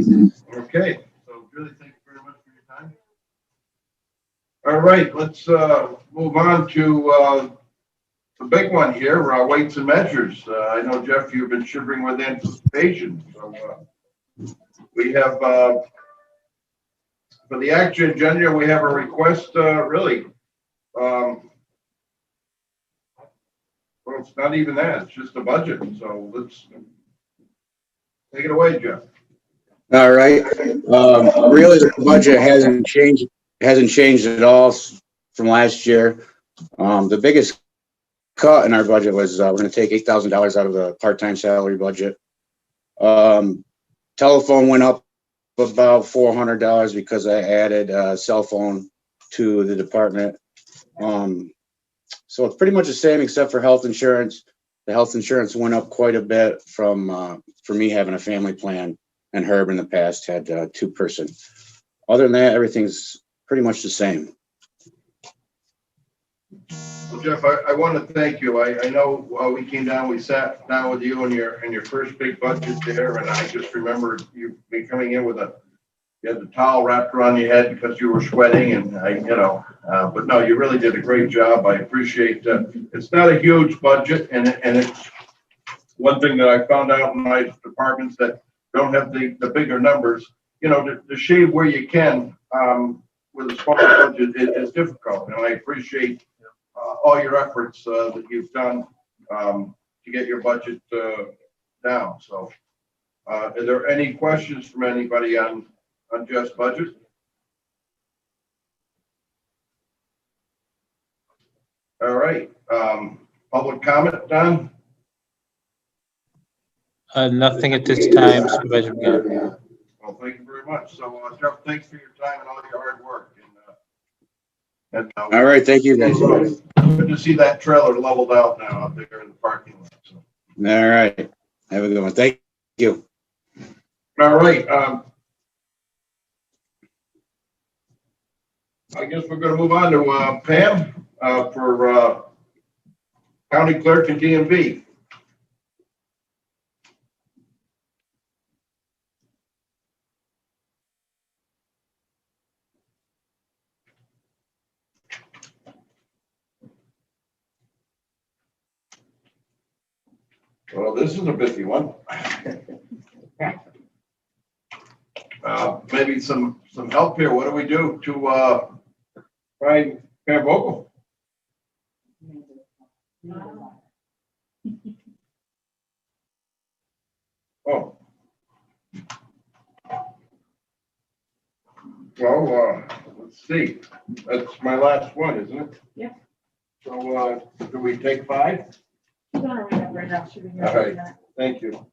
Okay, so really thank you very much for your time. All right, let's, move on to, the big one here, weights and measures. I know, Jeff, you've been shivering with anticipation, so, we have, for the action agenda, we have a request, really. Well, it's not even that, it's just a budget, so let's take it away, Jeff. All right. Really, the budget hasn't changed at all from last year. The biggest cut in our budget was we're going to take $8,000 out of the part-time salary budget. Telephone went up about $400 because I added a cell phone to the department. So it's pretty much the same except for health insurance. The health insurance went up quite a bit from for me having a family plan, and Herb in the past had two-person. Other than that, everything's pretty much the same. Well, Jeff, I want to thank you. I know we came down, we sat down with you in your first big budget there, and I just remember you coming in with you had the towel wrapped around your head because you were sweating, and but no, you really did a great job. I appreciate, it's not a huge budget, and it's one thing that I found out in my departments that don't have the bigger numbers, to shave where you can, with a small budget is difficult, and I appreciate all your efforts that you've done to get your budget down. So, are there any questions from anybody on Jeff's budget? All right. Public comment, Don? Nothing at this time, Supervisor McGinn. Well, thank you very much. So, Jeff, thanks for your time and all your hard work. All right, thank you guys. Good to see that trailer leveled out now out there in the parking lot. So. All right, have a good one. Thank you. All right. I guess we're going to move on to Pam for County Clerk and DMV. Well, this is a busy one. Maybe some help here. What do we do to find Pam Vogel? Oh. Well, let's see. That's my last one, isn't it? Yeah. So, do we take 5? I don't remember enough. Should we All right. Thank you.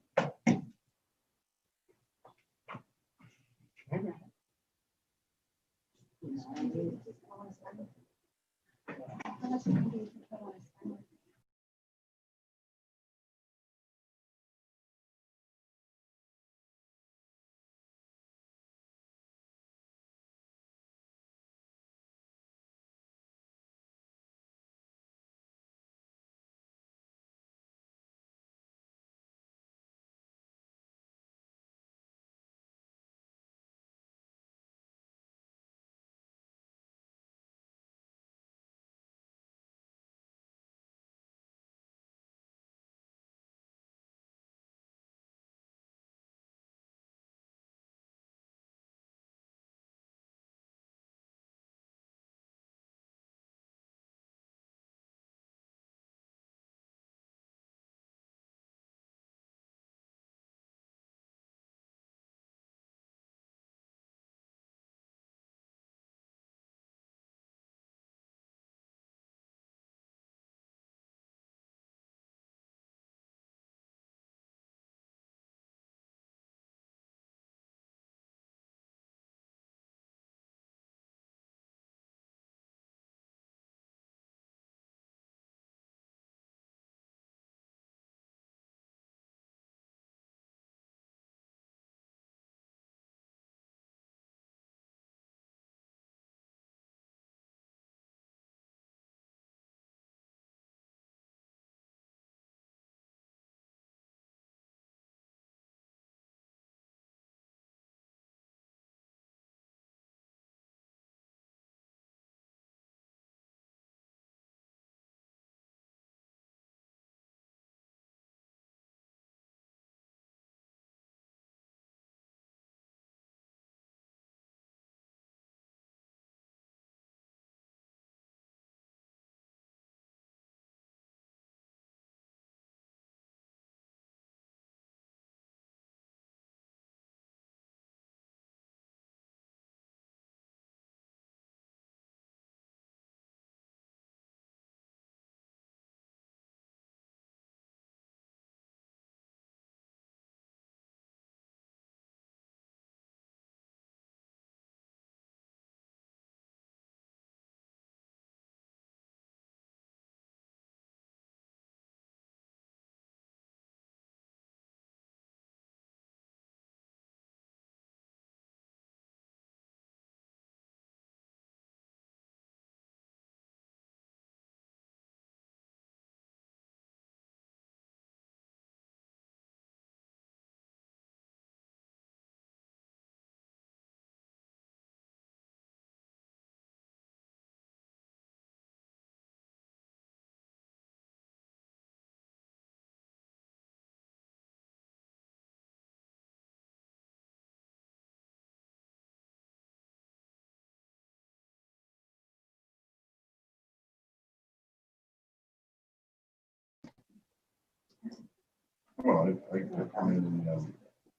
Well, I come in and,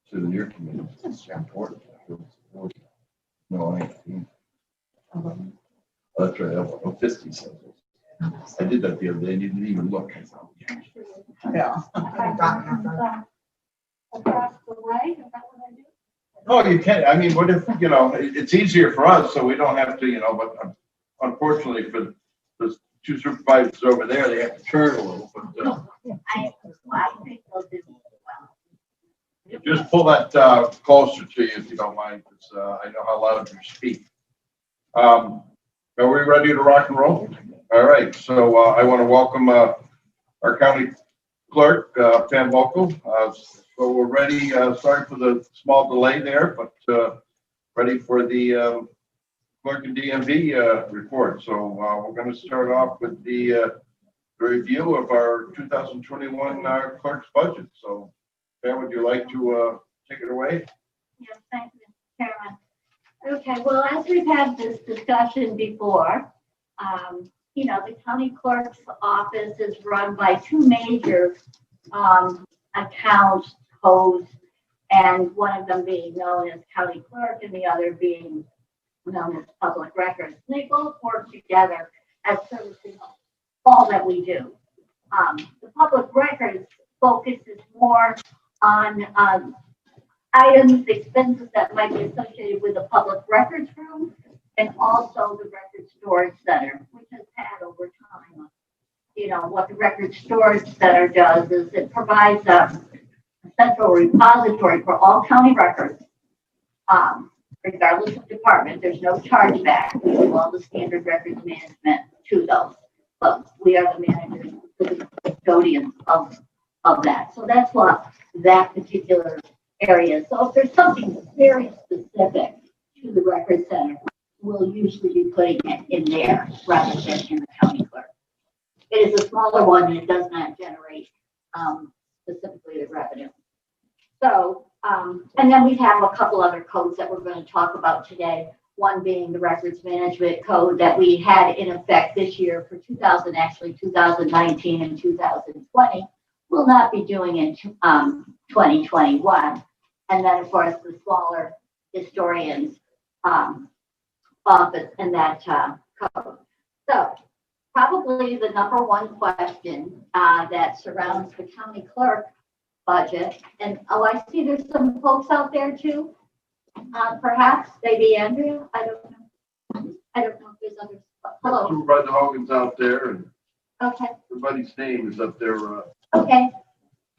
sit in your committee. It's important. No, that's right. I'm 50, so. I did that the other day. You didn't even look. Yeah. Across the way, is that what I do? No, you can't. I mean, what if, it's easier for us, so we don't have to, but unfortunately for the two supervisors over there, they have to turn a little, but, I think they'll do well. just pull that, closer to you if you don't mind, because, I know how loud you speak. Are we ready to rock and roll? All right, so, I want to welcome, our county clerk, Pam Vocal. So we're ready, sorry for the small delay there, but, ready for the, clerk and DMV, report. So, we're going to start off with the review of our 2021 clerk's budget. So, Pam, would you like to take it away? Yes, thank you, Mr. Chairman. Okay, well, as we've had this discussion before, the county clerk's office is run by two major accounts codes, and one of them being known as county clerk and the other being known as public records. They both work together as servicing all that we do. The public records focuses more on items, expenses that might be associated with a public records room, and also the record storage center, which has had over time. What the record storage center does is it provides a central repository for all county records, regardless of department. There's no chargeback. We do all the standard records management to those, but we are the managers, the custodians of that. So that's what that particular area. So if there's something very specific to the record center, we'll usually be putting it in there rather than in the county clerk. It is a smaller one and it does not generate specifically the revenue. So, and then we have a couple other codes that we're going to talk about today. One being the records management code that we had in effect this year for 2019 and 2020. We'll not be doing in 2021. And then, of course, the smaller historians office and that code. So probably the number one question that surrounds the county clerk budget, and I see there's some folks out there too. Perhaps maybe Andrea. I don't know if there's others. Hello. Supervisor Hogan's out there, and Okay. everybody's name is up there. Okay.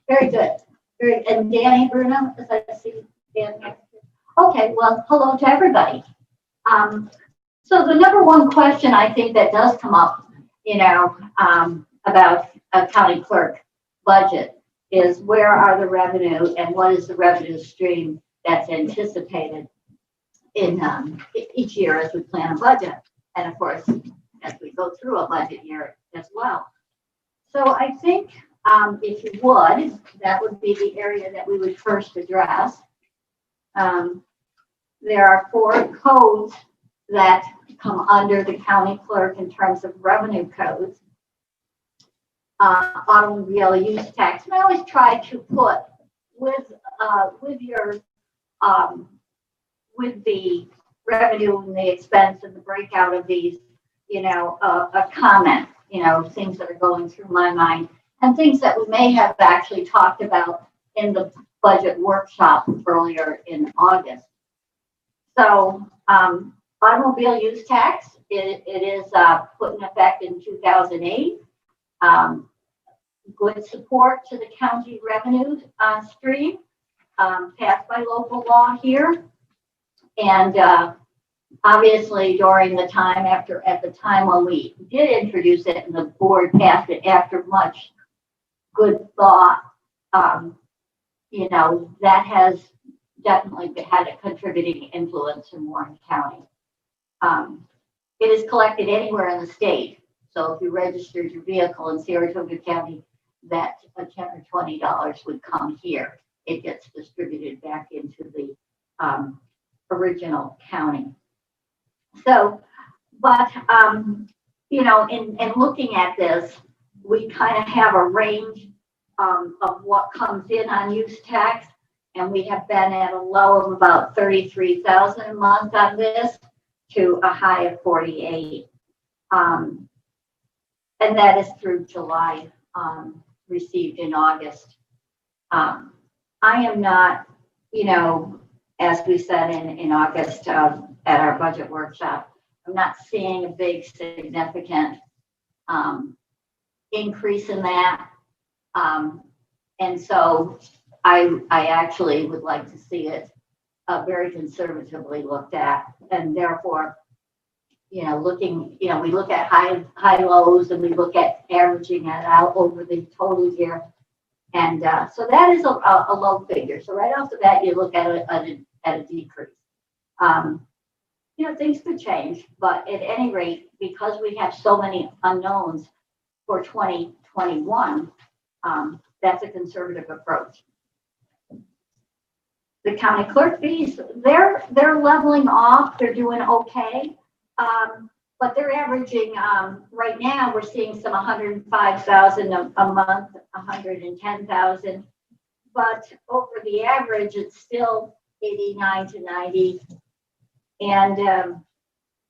Very good. And Danny Bruno, as I see Dan. Okay. Well, hello to everybody. So the number one question I think that does come up, about a county clerk budget is where are the revenue and what is the revenue stream that's anticipated in each year as we plan a budget. And of course, as we go through a budget year as well. So I think if you would, that would be the area that we would first address. There are 4 codes that come under the county clerk in terms of revenue codes. Automobile use tax. And I always try to put with the revenue and the expense and the breakout of these, a comment, things that are going through my mind and things that we may have actually talked about in the budget workshop earlier in August. So, automobile use tax, it is put in effect in 2008. Good support to the county revenue stream, passed by local law here. And obviously during the time at the time when we did introduce it and the board passed it after much good thought, that has definitely had a contributing influence in Warren County. It is collected anywhere in the state. So if you registered your vehicle in Saratoga County, that $10 or $20 would come here. It gets distributed back into the original county. So, but, in looking at this, we kind of have a range of what comes in on use tax. And we have been at a low of about 33,000 a month on this to a high of 48. And that is through July, received in August. I am not, as we said in August at our budget workshop, I'm not seeing a big significant increase in that. And so I actually would like to see it very conservatively looked at, and therefore, we look at high lows and we look at averaging it out over the total year. And so that is a low figure. So right off the bat, you look at a decrease. Things could change, but at any rate, because we have so many unknowns for 2021, that's a conservative approach. The county clerk fees, they're leveling off. They're doing okay. But they're averaging, right now, we're seeing some 105,000 a month, 110,000. But over the average, it's still 89 to 90. And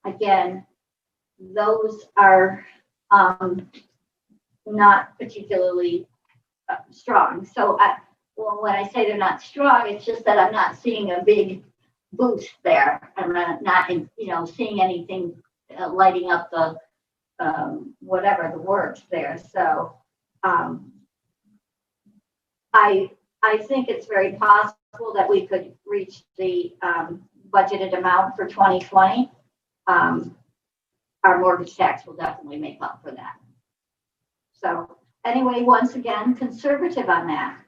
again, those are not particularly strong. So when I say they're not strong, it's just that I'm not seeing a big boost there. I'm not seeing anything lighting up the whatever the works there. So I think it's very possible that we could reach the budgeted amount for 2020. Our mortgage tax will definitely make up for that. So anyway, once again, conservative on that.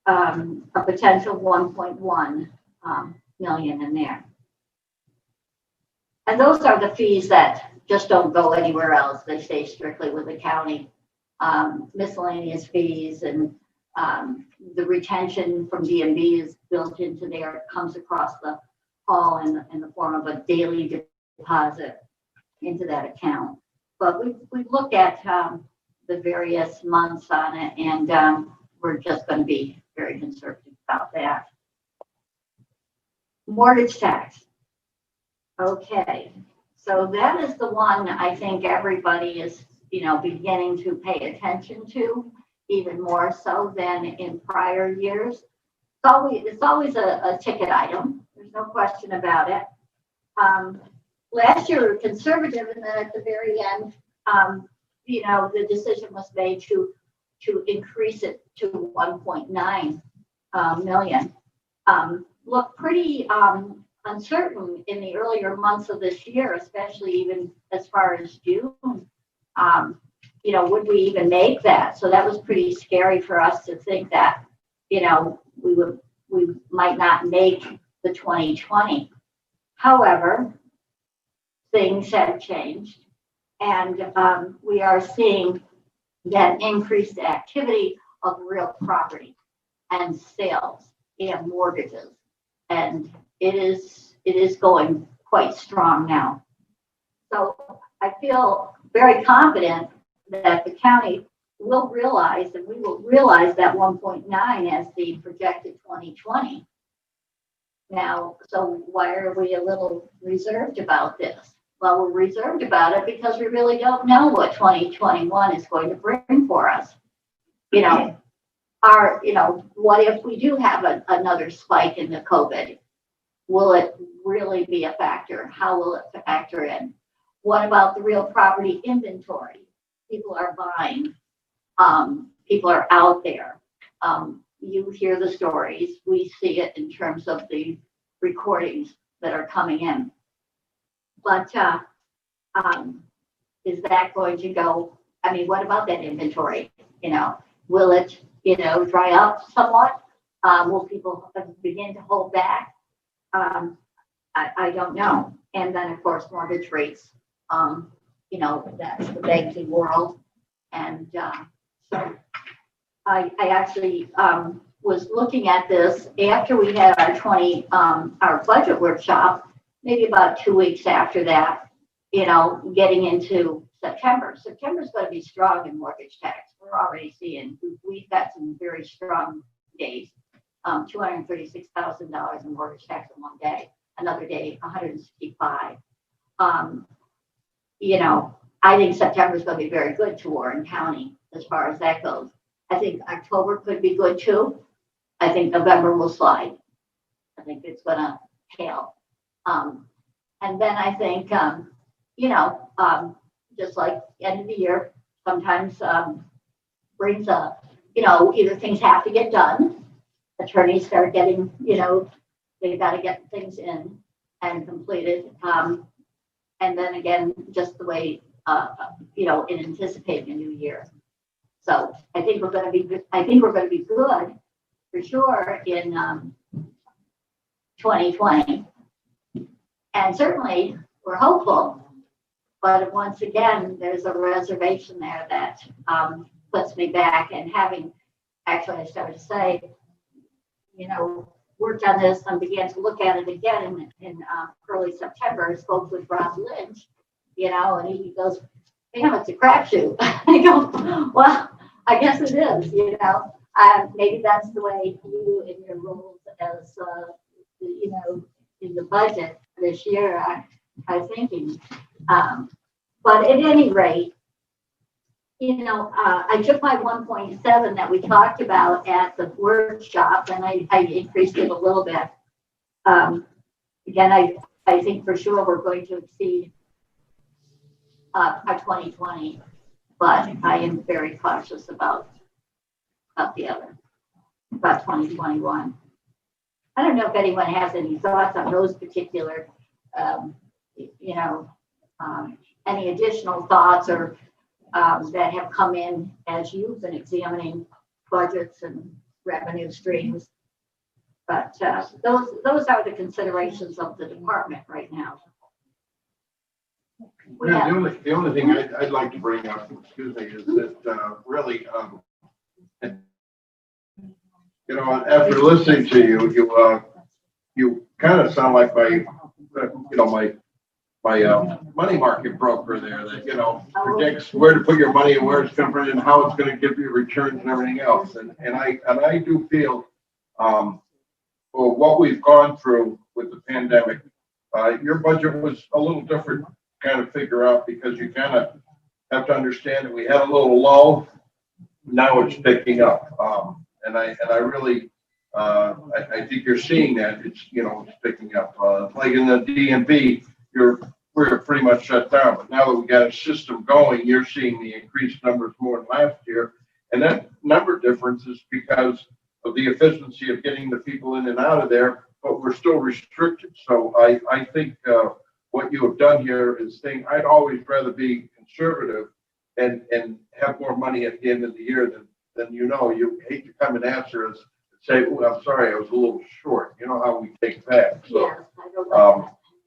A potential 1.1 million in there. And those are the fees that just don't go anywhere else. They stay strictly with the county. Miscellaneous fees and the retention from DMV is built into there. It comes across the hall in the form of a daily deposit into that account. But we look at the various months on it, and we're just going to be very conservative about that. Mortgage tax. Okay, so that is the one I think everybody is, beginning to pay attention to, even more so than in prior years. It's always a ticket item. There's no question about it. Last year we were conservative, and then at the very end, the decision was made to increase it to 1.9 million. Looked pretty uncertain in the earlier months of this year, especially even as far as June. Would we even make that? So that was pretty scary for us to think that, we might not make the 2020. However, things have changed, and we are seeing that increased activity of real property and sales and mortgages, and it is going quite strong now. So I feel very confident that the county will realize, and we will realize that 1.9 as the projected 2020. Now, so why are we a little reserved about this? Well, we're reserved about it because we really don't know what 2021 is going to bring for us. What if we do have another spike in the COVID? Will it really be a factor? How will it factor in? What about the real property inventory? People are buying. People are out there. You hear the stories. We see it in terms of the recordings that are coming in. But is that going to go? I mean, what about that inventory? Will it, dry up somewhat? Will people begin to hold back? I don't know. And then, of course, mortgage rates. That's the banking world. And so I actually was looking at this after we had our budget workshop, maybe about 2 weeks after that, getting into September. September's going to be strong in mortgage tax. We're already seeing, we've got some very strong days. $236,000 in mortgage tax in one day. Another day, 165. You know, I think September is going to be very good to Warren County as far as that goes. I think October could be good too. I think November will slide. I think it's going to hail. And then I think, you know, just like the end of the year, sometimes brings up, you know, either things have to get done. Attorneys start getting, you know, they've got to get things in and completed. And then again, just the way, you know, in anticipating a new year. So I think we're going to be good. I think we're going to be good for sure in 2020. And certainly we're hopeful. But once again, there's a reservation there that puts me back. And having actually, I started to say, you know, worked on this and began to look at it again in early September. I spoke with Rob Lynch, you know, and he goes, damn, it's a crapshoot. I go, well, I guess it is, you know. Maybe that's the way you in your roles as, you know, in the budget this year are thinking. But at any rate, you know, I took my 1.7 that we talked about at the workshop and I increased it a little bit. Again, I think for sure we're going to exceed our 2020, but I am very cautious about the other, about 2021. I don't know if anyone has any thoughts on those particular, you know, any additional thoughts or that have come in as you've been examining budgets and revenue streams. But those are the considerations of the department right now. Yeah, the only thing I'd like to bring up, excuse me, is that really, you know, after listening to you, you kind of sound like my, you know, my money market broker there that, you know, predicts where to put your money and where it's coming from and how it's going to give you returns and everything else. And I do feel, well, what we've gone through with the pandemic, your budget was a little different kind of figure out because you kind of have to understand that we had a little lull. Now it's picking up. And I really, I think you're seeing that it's, you know, it's picking up. Like in the DMV, we're pretty much shut down. But now that we got a system going, you're seeing the increased numbers more than last year. And that number difference is because of the efficiency of getting the people in and out of there, but we're still restricted. So I think what you have done here is saying I'd always rather be conservative and have more money at the end of the year than you know. You hate to come and answer us and say, oh, I'm sorry, I was a little short. You know how we take back. So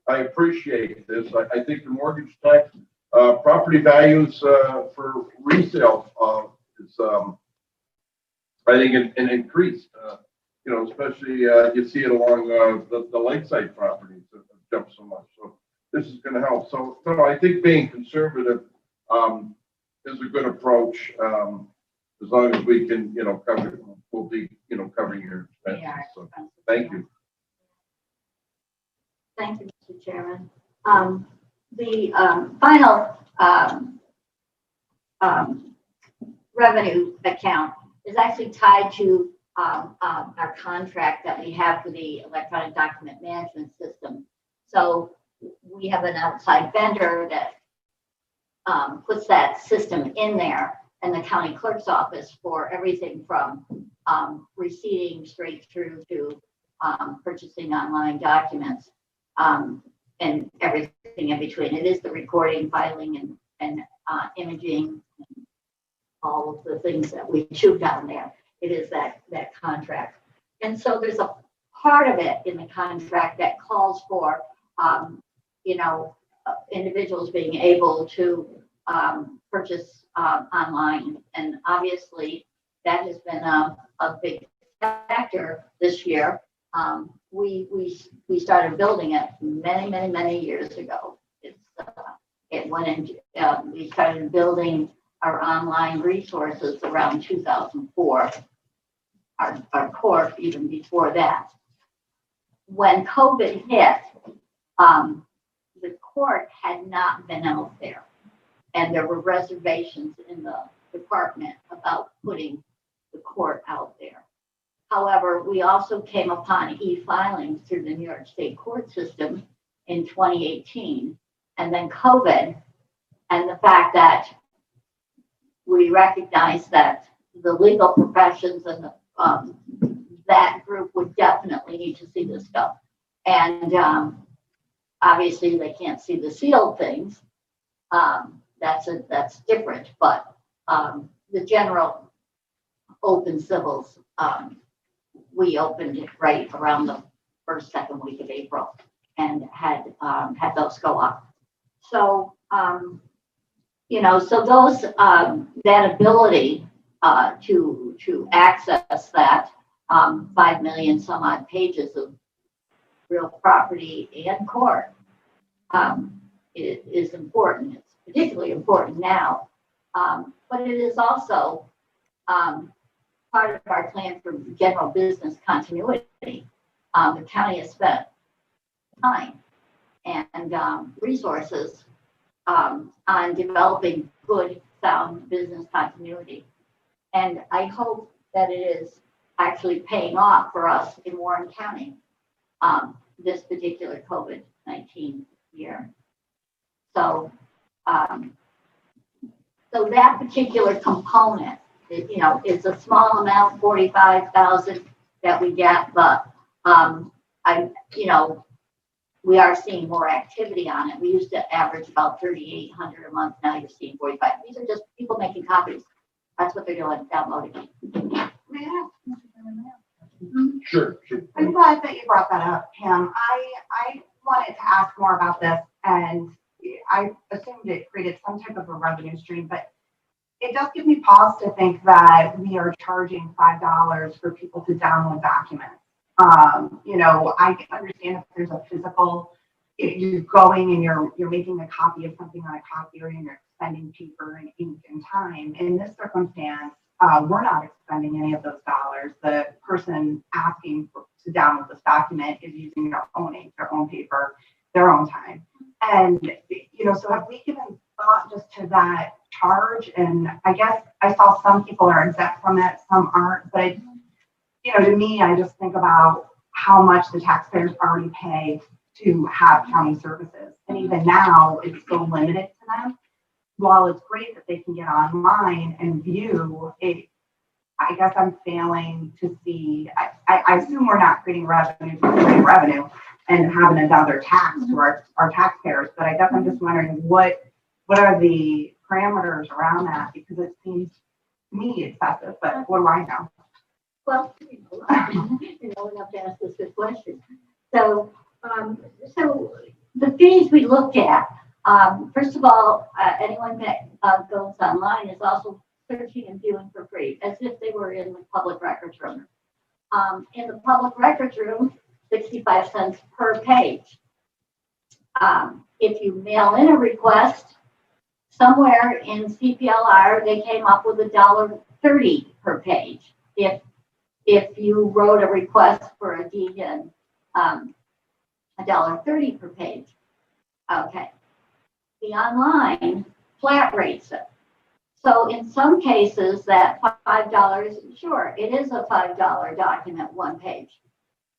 I appreciate this. I think the mortgage tax, property values for resale is, I think, an increase. You know, especially you see it along the lakeside properties that have jumped so much. So this is going to help. So I think being conservative is a good approach. As long as we can, you know, cover, we'll be, you know, covering your expenses. So thank you. Thank you, Mr. Chairman. The final revenue account is actually tied to our contract that we have for the electronic document management system. So we have an outside vendor that puts that system in there, and the county clerk's office for everything from receiving straight through to purchasing online documents and everything in between. It is the recording, filing, and imaging, and all of the things that we chew down there. It is that contract. And so there's a part of it in the contract that calls for, you know, individuals being able to purchase online. And obviously that has been a big factor this year. We started building it many years ago. It's It went into, we started building our online resources around 2004. Our court even before that. When COVID hit, the court had not been out there. And there were reservations in the department about putting the court out there. However, we also came upon e-filings through the New York State court system in 2018. And then COVID and the fact that we recognized that the legal professions and that group would definitely need to see this stuff. And obviously they can't see the sealed things. That's different, but the general open civils, we opened it right around the first, second week of April and had those go up. So, so those, that ability to access that 5 million some odd pages of real property and court is important. It's particularly important now, but it is also part of our plan for general business continuity. The county has spent time and resources on developing good, sound business continuity. And I hope that it is actually paying off for us in Warren County this particular COVID-19 year. So, so that particular component, it's a small amount, 45,000 that we get, but we are seeing more activity on it. We used to average about 3,800 a month. Now you're seeing 45. These are just people making copies. That's what they're doing, downloading. Sure. I'm glad that you brought that up, Pam. I wanted to ask more about this, and I assumed it created some type of a revenue stream, but it does give me pause to think that we are charging $5 for people to download documents. I understand if there's a physical, you're going and you're making a copy of something on a copier and you're expending paper and ink and time. In this circumstance, we're not expending any of those dollars. The person asking to download this document is using their own ink, their own paper, their own time. And, so have we given thought just to that charge? And I guess I saw some people are exempt from it, some aren't, but to me, I just think about how much the taxpayers already pay to have county services. And even now, it's so limited to them. While it's great that they can get online and view it, I guess I'm failing to see, I assume we're not creating revenue to create revenue and having another tax to our taxpayers, but I guess I'm just wondering what are the parameters around that? Because it seems to me excessive, but what do I know? Well, we have to ask this good question. So, so the fees we looked at, first of all, anyone that goes online is also searching and viewing for free, as if they were in the public records room. In the public records room, 65 cents per page. If you mail in a request, somewhere in CPLR, they came up with $1.30 per page. If you wrote a request for a deed in, $1.30 per page. Okay. The online flat rates it. So in some cases, that $5, sure, it is a $5 document, one page.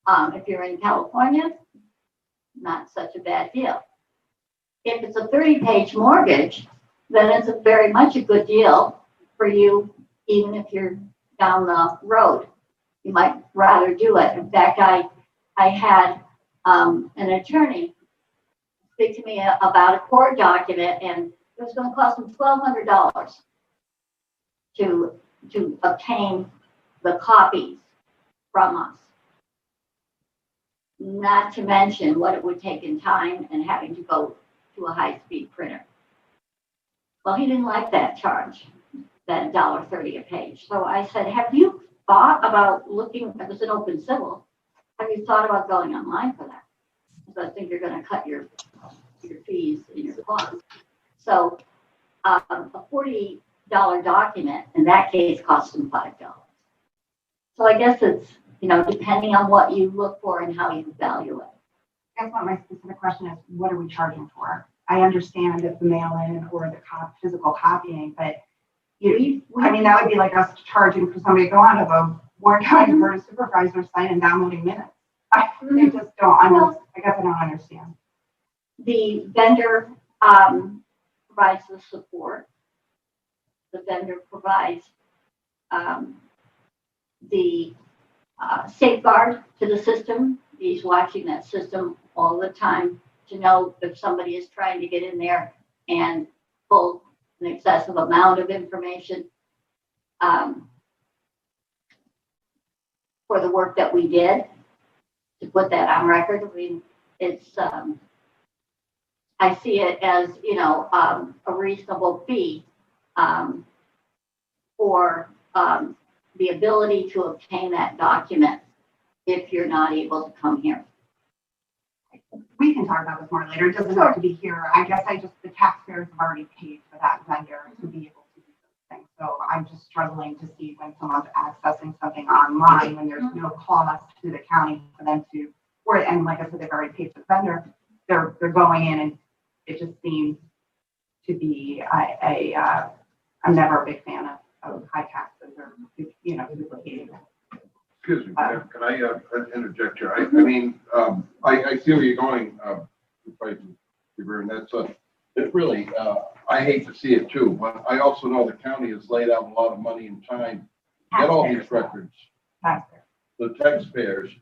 If you're in California, not such a bad deal. If it's a 30-page mortgage, then it's very much a good deal for you, even if you're down the road. You might rather do it. In fact, I had an attorney speak to me about a court document, and it was going to cost him $1,200 to obtain the copies from us. Not to mention what it would take in time and having to go to a high-speed printer. Well, he didn't like that charge, that $1.30 a page. So I said, have you thought about looking, it was an open civil, have you thought about going online for that? Because I think you're going to cut your fees and your costs. So a $40 document in that case costs them $5. So I guess it's, depending on what you look for and how you value it. That's what my specific question is, what are we charging for? I understand if the mail-in or the physical copying, but that would be like us charging for somebody to go out of a Warren County Board of Supervisors site and downloading minutes. I just don't, I guess I don't understand. The vendor provides the support. The vendor provides the safeguard to the system. He's watching that system all the time to know if somebody is trying to get in there and pull an excessive amount of information. For the work that we did, to put that on record, I mean, it's, I see it as, a reasonable fee for the ability to obtain that document if you're not able to come here. We can talk about this more later. It doesn't have to be here. I guess the taxpayers have already paid for that vendor to be able to do those things. So I'm just struggling to see when someone's accessing something online, when there's no cost to the county for them to, and like I said, they've already paid for the vendor. They're going in, and it just seems to be I'm never a big fan of high taxes or, duplicating that. Excuse me, can I interject here? I see where you're going, and that's it really, I hate to see it too, but I also know the county has laid out a lot of money and time to get all these records. The taxpayers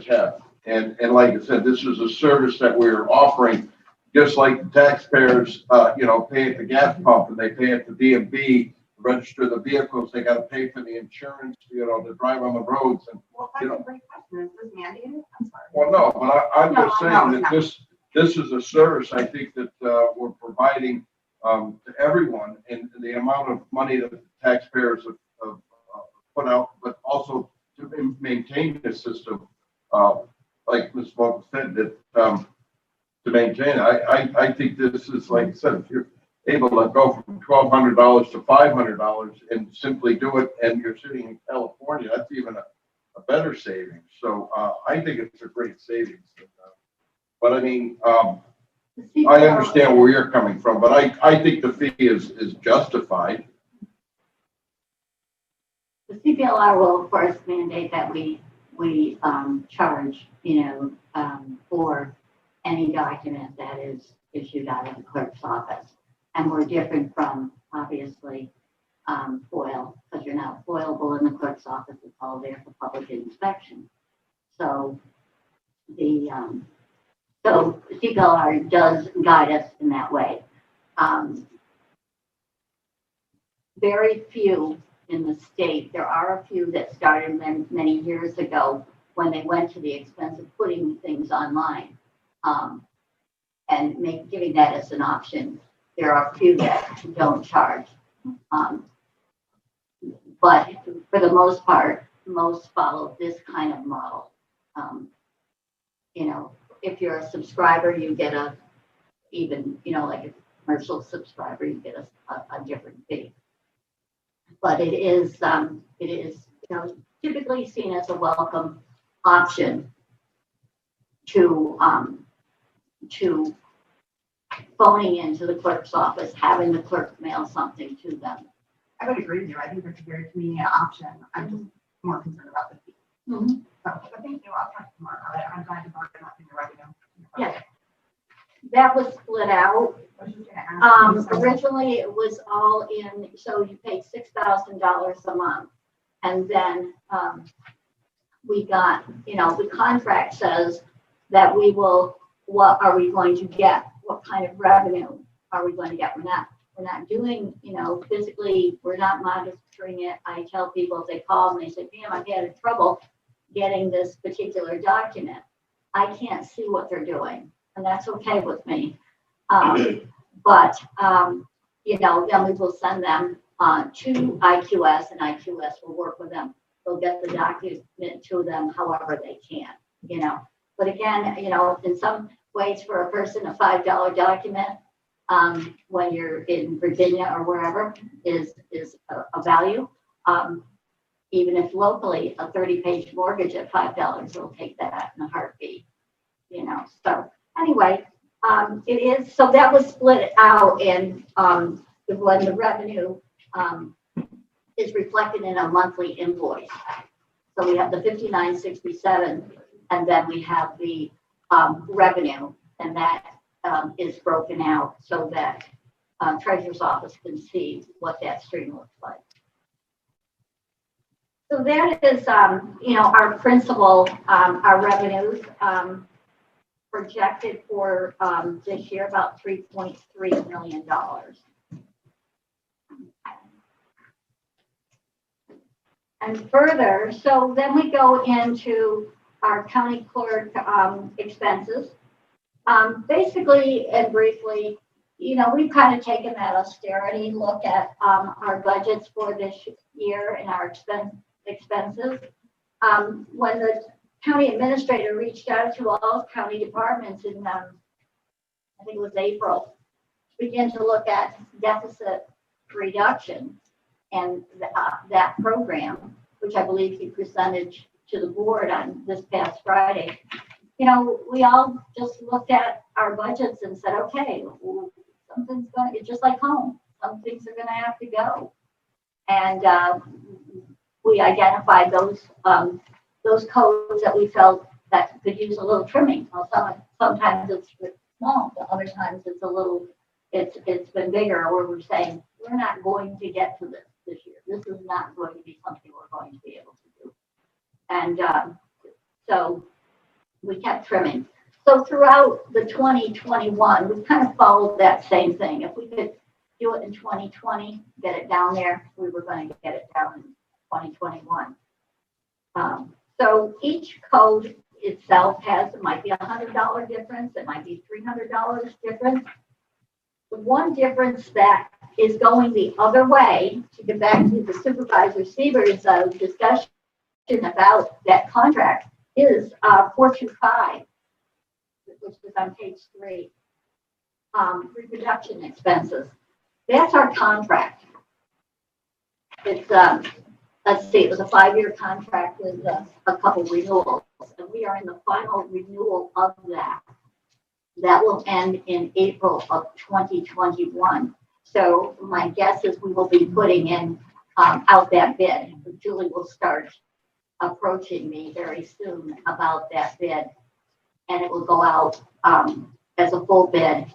have, and like I said, this is a service that we're offering, just like the taxpayers, pay at the gas pump and they pay at the DMV. Register the vehicles, they got to pay for the insurance, to drive on the roads. And that's a great question. Is this mandated? I'm sorry. well, no, but I'm just saying that this is a service I think that we're providing to everyone, and the amount of money that the taxpayers have put out, but also to maintain the system, like Ms. Vogel said, that to maintain. I think this is, like I said, if you're able to go from $1,200 to $500 and simply do it, and you're sitting in California, that's even a better savings. So I think it's a great savings. But I mean, I understand where you're coming from, but I think the fee is justified. The CPLR will, of course, mandate that we charge, for any document that is issued out of the clerk's office. And we're different from, obviously, FOIL, because you're not foilable in the clerk's office. It's all there for public inspection. So the CPLR does guide us in that way. Very few in the state. There are a few that started many years ago when they went to the expense of putting things online and giving that as an option. There are a few that don't charge. But for the most part, most follow this kind of model. If you're a subscriber, you get like a commercial subscriber, you get a different fee. But it is typically seen as a welcome option to phoning into the clerk's office, having the clerk mail something to them. I would agree with you. I think it's a very convenient option. I'm just more concerned about the fee. So, but thank you. I'll talk tomorrow about it. I'm glad you brought it up in your revenue. Yes. That was split out. Originally it was all in, so you pay $6,000 a month. And then we got, the contract says that what are we going to get? What kind of revenue are we going to get? We're not doing, physically, we're not monitoring it. I tell people if they call and they say, damn, I've had trouble getting this particular document. I can't see what they're doing, and that's okay with me. But then we will send them to IQS, and IQS will work with them. They'll get the document to them however they can, But again, in some ways for a person, a $5 document when you're in Virginia or wherever is a value. Even if locally, a 30-page mortgage at $5 will take that in a heartbeat, you know. So anyway, it is, so that was split out in when the revenue is reflected in a monthly invoice. So we have the 5967, and then we have the revenue, and that is broken out so that treasurer's office can see what that stream looks like. So that is, you know, our principal, our revenues projected for this year, about $3.3 million. And further, so then we go into our county clerk expenses. Basically and briefly, you know, we've kind of taken that austerity look at our budgets for this year and our expenses. When the county administrator reached out to all county departments in, I think it was April, to begin to look at deficit reduction and that program, which I believe he presented to the board on this past Friday. You know, we all just looked at our budgets and said, okay, well, something's going to, it's just like home. Some things are going to have to go. And we identified those codes that we felt that could use a little trimming. Well, sometimes it's small, but other times it's a little, it's been bigger, where we're saying, we're not going to get to this year. This is not going to be something we're going to be able to do. And so we kept trimming. So throughout the 2021, we kind of followed that same thing. If we could do it in 2020, get it down there, we were going to get it down in 2021. So each code itself has, it might be $100 difference, it might be $300 difference. The one difference that is going the other way, to get back to the Supervisor Seaver's discussion about that contract, is 425, which is on page 3, reproduction expenses. That's our contract. It's let's see, it was a 5-year contract with a couple renewals, and we are in the final renewal of that. That will end in April of 2021. So my guess is we will be putting in out that bid. Julie will start approaching me very soon about that bid, and it will go out as a full bid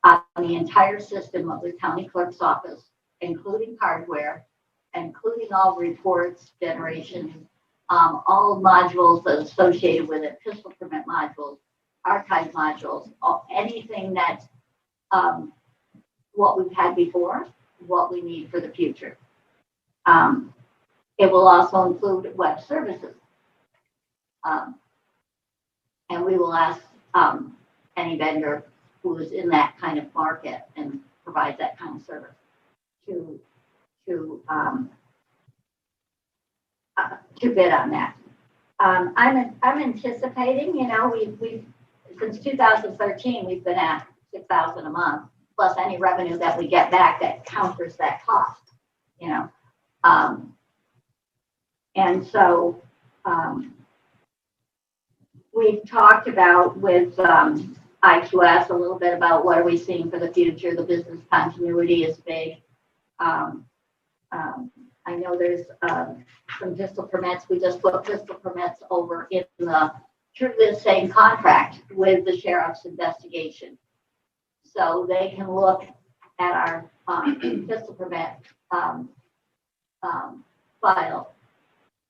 on the entire system of the county clerk's office, including hardware, including all reports, generation, all modules associated with it, pistol permit modules, archive modules, anything that what we've had before, what we need for the future. It will also include web services. And we will ask any vendor who is in that kind of market and provides that kind of service to bid on that. I'm anticipating, you know, we've since 2013 we've been at 6,000 a month plus any revenue that we get back that counters that cost, you know. And so we've talked about with IQS a little bit about what are we seeing for the future. The business continuity is big. I know there's some pistol permits. We just put pistol permits over in through the same contract with the sheriff's investigation. So they can look at our pistol permit file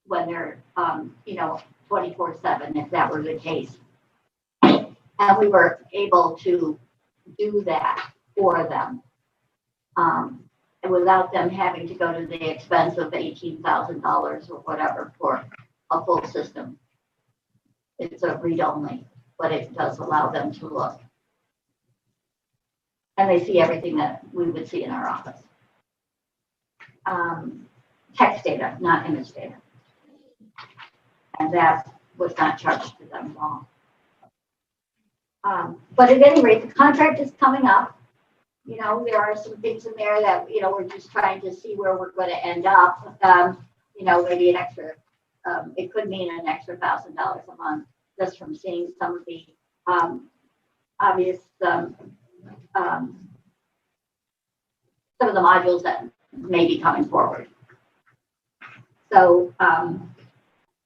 when they're, you know, 24/7, if that were the case. And we were able to do that for them. And without them having to go to the expense of $18,000 or whatever for a full system. It's a read-only, but it does allow them to look. And they see everything that we would see in our office. Text data, not image data. And that was not charged to them at all. But at any rate, the contract is coming up. there are some things in there that, we're just trying to see where we're going to end up. Maybe an extra, it could mean an extra $1,000 a month just from seeing some of the obvious, some of the modules that may be coming forward. So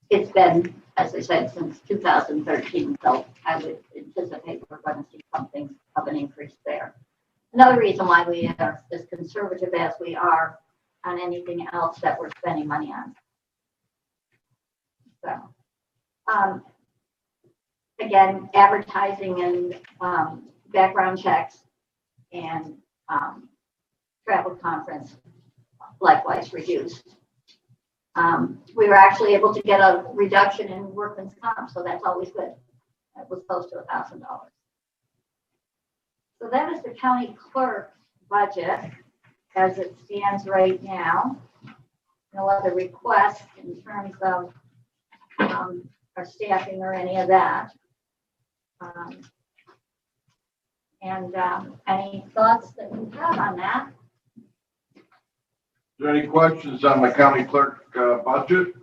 it's been, as I said, since 2013, so I would anticipate we're going to see something of an increase there. Another reason why we are as conservative as we are on anything else that we're spending money on. So, again, advertising and background checks and travel conference likewise reduced. We were actually able to get a reduction in workman's comp, so that's always good. That was close to $1,000. So that is the county clerk's budget as it stands right now. No other requests in terms of our staffing or any of that. Any thoughts that you have on that? Is there any questions on the county clerk budget?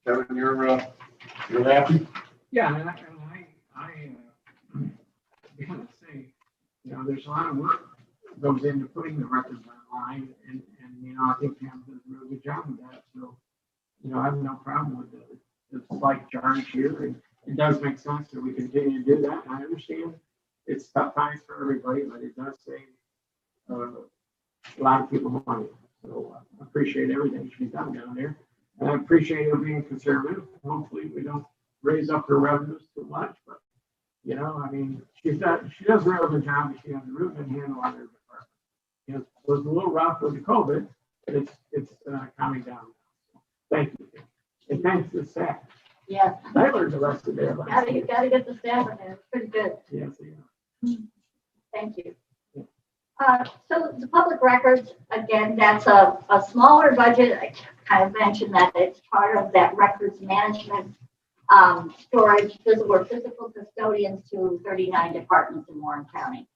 Kevin, you're happy? Yeah, and I gotta say, there's a lot of work goes into putting the records online, and I think Pam does a really good job of that. So, I have no problem with the slight charge here, and it does make sense that we continue to do that. And I understand it's tough times for everybody, but it does save a lot of people money. So I appreciate everything she's done down there. And I appreciate her being conservative. Hopefully we don't raise up her revenues too much, but she does a real good job. She has a real good handle on her department. It was a little rough with the COVID, but it's calming down. So, thank you. And thanks to the staff. Yes. I learned the rest of their life. You gotta get the staff in there. It's pretty good. Yes, yeah. Thank you. So the public records, again, that's a smaller budget. I kind of mentioned that it's part of that records management storage. We're physical custodians to 39 departments in Warren County.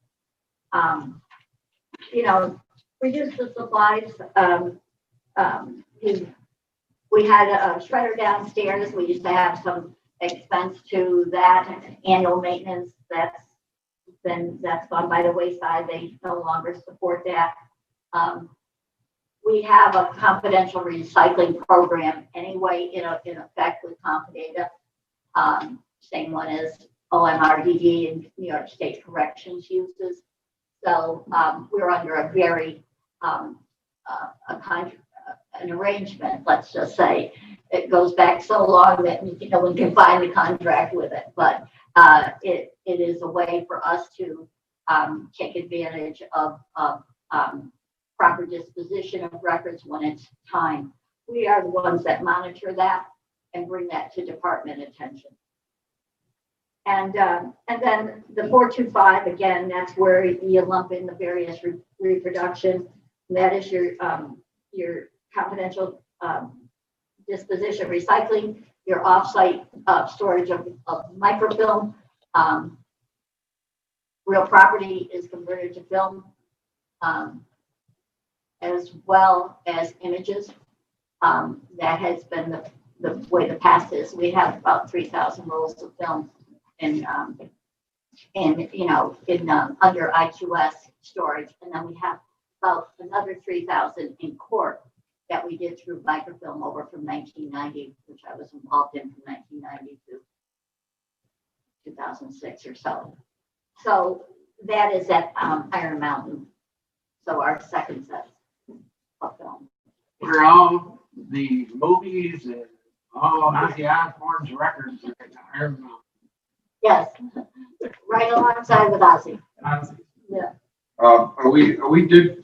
Reduce the supplies. We had a shredder downstairs. We used to have some expense to that annual maintenance. That's gone by the wayside. They no longer support that. We have a confidential recycling program anyway, in effect with Confidata. Same one as OMRDD and New York State Corrections uses. So we're under a very an arrangement, let's just say. It goes back so long that one can find the contract with it, but it is a way for us to take advantage of proper disposition of records when it's time. We are the ones that monitor that and bring that to department attention. And then the 425, again, that's where you lump in the various reproduction. That is your confidential disposition recycling, your offsite storage of microfilm. Real property is converted to film, as well as images. That has been the way the past is. We have about 3,000 rolls of film in under IQS storage, and then we have about another 3,000 in court that we did through microfilm over from 1990, which I was involved in from 1990 to 2006 or so. So that is at Iron Mountain. So our second set of film. Where all the movies and all Ozzy Osbourne's records are in Iron Mountain. Yes, right alongside with Ozzy. Yeah. Are we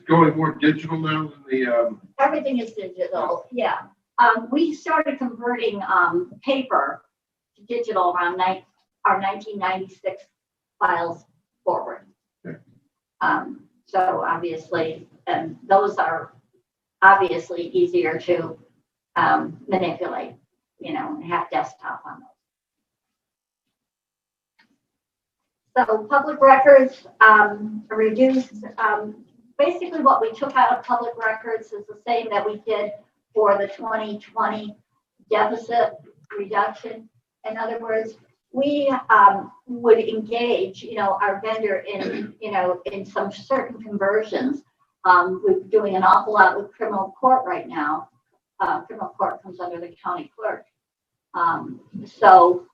going more digital now than the? Everything is digital. Yeah. We started converting paper to digital around our 1996 files forward. Okay. So obviously, and those are obviously easier to manipulate. have desktop on those. So public records reduced. Basically, what we took out of public records is the same that we did for the 2020 deficit reduction. In other words, we would engage, our vendor in some certain conversions. We're doing an awful lot with criminal court right now. Criminal court comes under the county clerk. So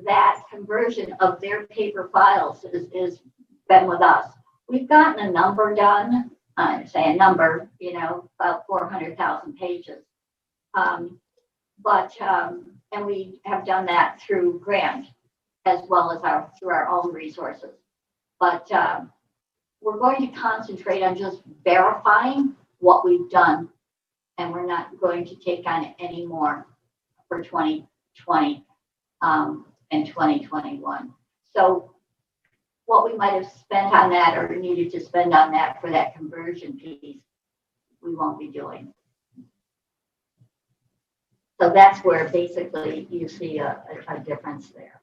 that conversion of their paper files is been with us. We've gotten a number done, say a number, about 400,000 pages. And we have done that through grant as well as through our own resources. But we're going to concentrate on just verifying what we've done, and we're not going to take on any more for 2020 and 2021. So what we might have spent on that or needed to spend on that for that conversion piece, we won't be doing. So that's where basically you see a difference there.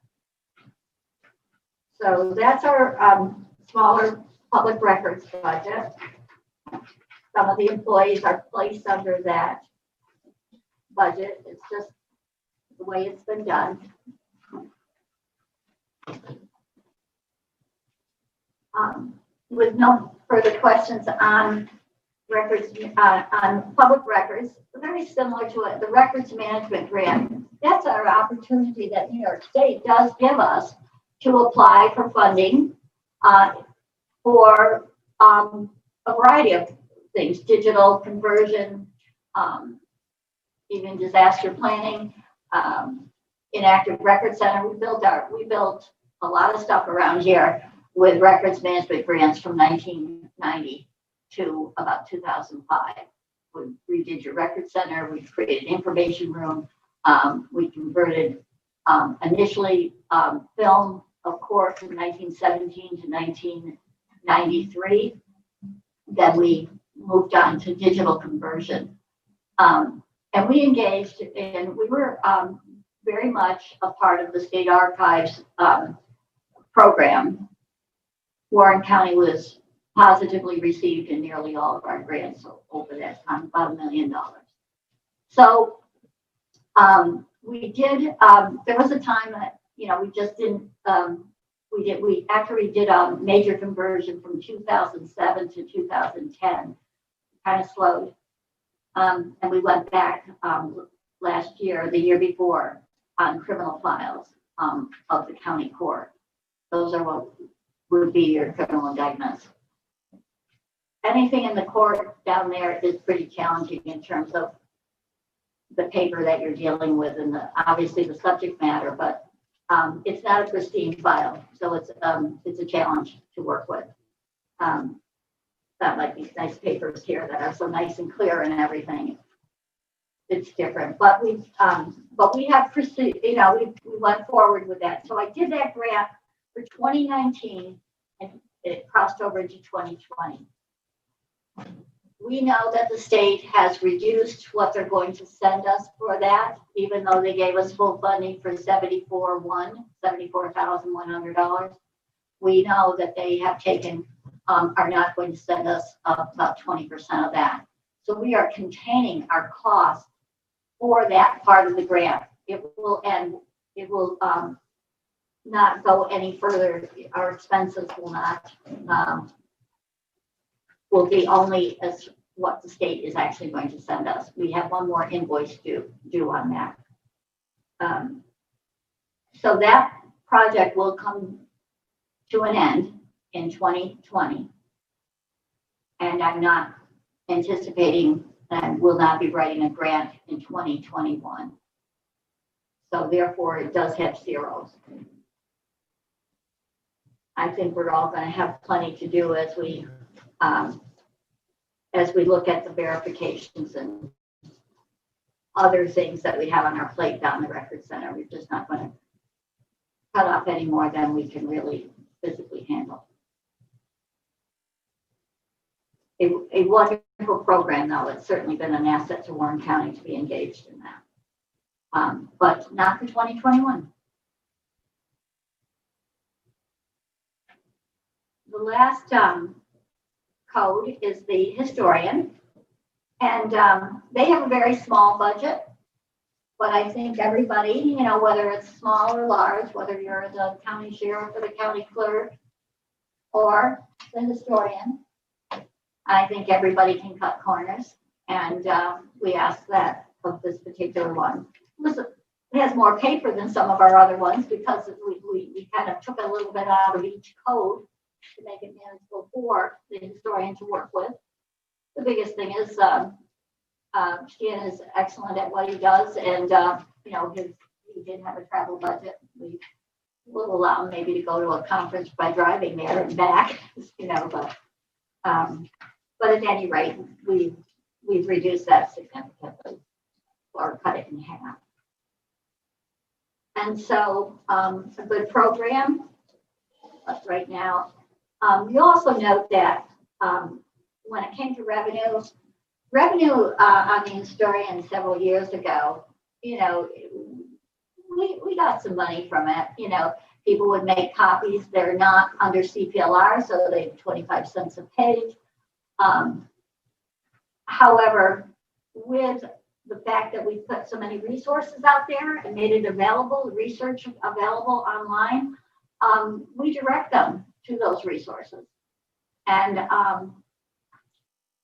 So that's our smaller public records budget. Some of the employees are placed under that budget. It's just the way it's been done. With no further questions on records, on public records, very similar to the records management grant. That's our opportunity that New York State does give us to apply for funding for a variety of things, digital conversion, even disaster planning, inactive record center. We built a lot of stuff around here with records management grants from 1990 to about 2005. We redid your record center. We created information room. We converted initially film, of course, from 1917 to 1993. Then we moved on to digital conversion. And we engaged in, we were very much a part of the State Archives program. Warren County was positively received in nearly all of our grants over that time, about $1 million. So we did, there was a time that, we just didn't, after we did a major conversion from 2007 to 2010, kind of slowed. And we went back last year, the year before, on criminal files of the county court. Those are what would be your criminal indictments. Anything in the court down there is pretty challenging in terms of the paper that you're dealing with and obviously the subject matter, but it's not a pristine file, so it's a challenge to work with. Not like these nice papers here that are so nice and clear and everything. It's different, but we have pursued, we went forward with that. So I did that grant for 2019 and it crossed over into 2020. We know that the state has reduced what they're going to send us for that, even though they gave us full funding for $74,100. We know that they have taken, are not going to send us about 20% of that. So we are containing our costs for that part of the grant. It will end, it will not go any further. Our expenses will not, will be only as what the state is actually going to send us. We have one more invoice due on that. So that project will come to an end in 2020. And I'm not anticipating and will not be writing a grant in 2021. So therefore it does have zeros. I think we're all going to have plenty to do as we look at the verifications and other things that we have on our plate down the record center. We're just not going to cut off any more than we can really physically handle. A wonderful program, though. It's certainly been an asset to Warren County to be engaged in that. but not for 2021. The last code is the historian. And they have a very small budget. But I think everybody, you know, whether it's small or large, whether you're the county sheriff or the county clerk or the historian, I think everybody can cut corners. And we ask that of this particular one. Listen, it has more paper than some of our other ones because we kind of took a little bit out of each code to make it manageable for the historian to work with. The biggest thing is Stan is excellent at what he does, and you know, he did have a travel budget. We will allow him maybe to go to a conference by driving there and back, you know, but at any rate, we've reduced that significantly or cut it in half. And so a good program, but right now, you also note that when it came to revenue on the historian several years ago, you know, we got some money from it. You know, people would make copies. They're not under CPLR, so they 25 cents a page. However, with the fact that we put so many resources out there and made it available, the research available online, we direct them to those resources. And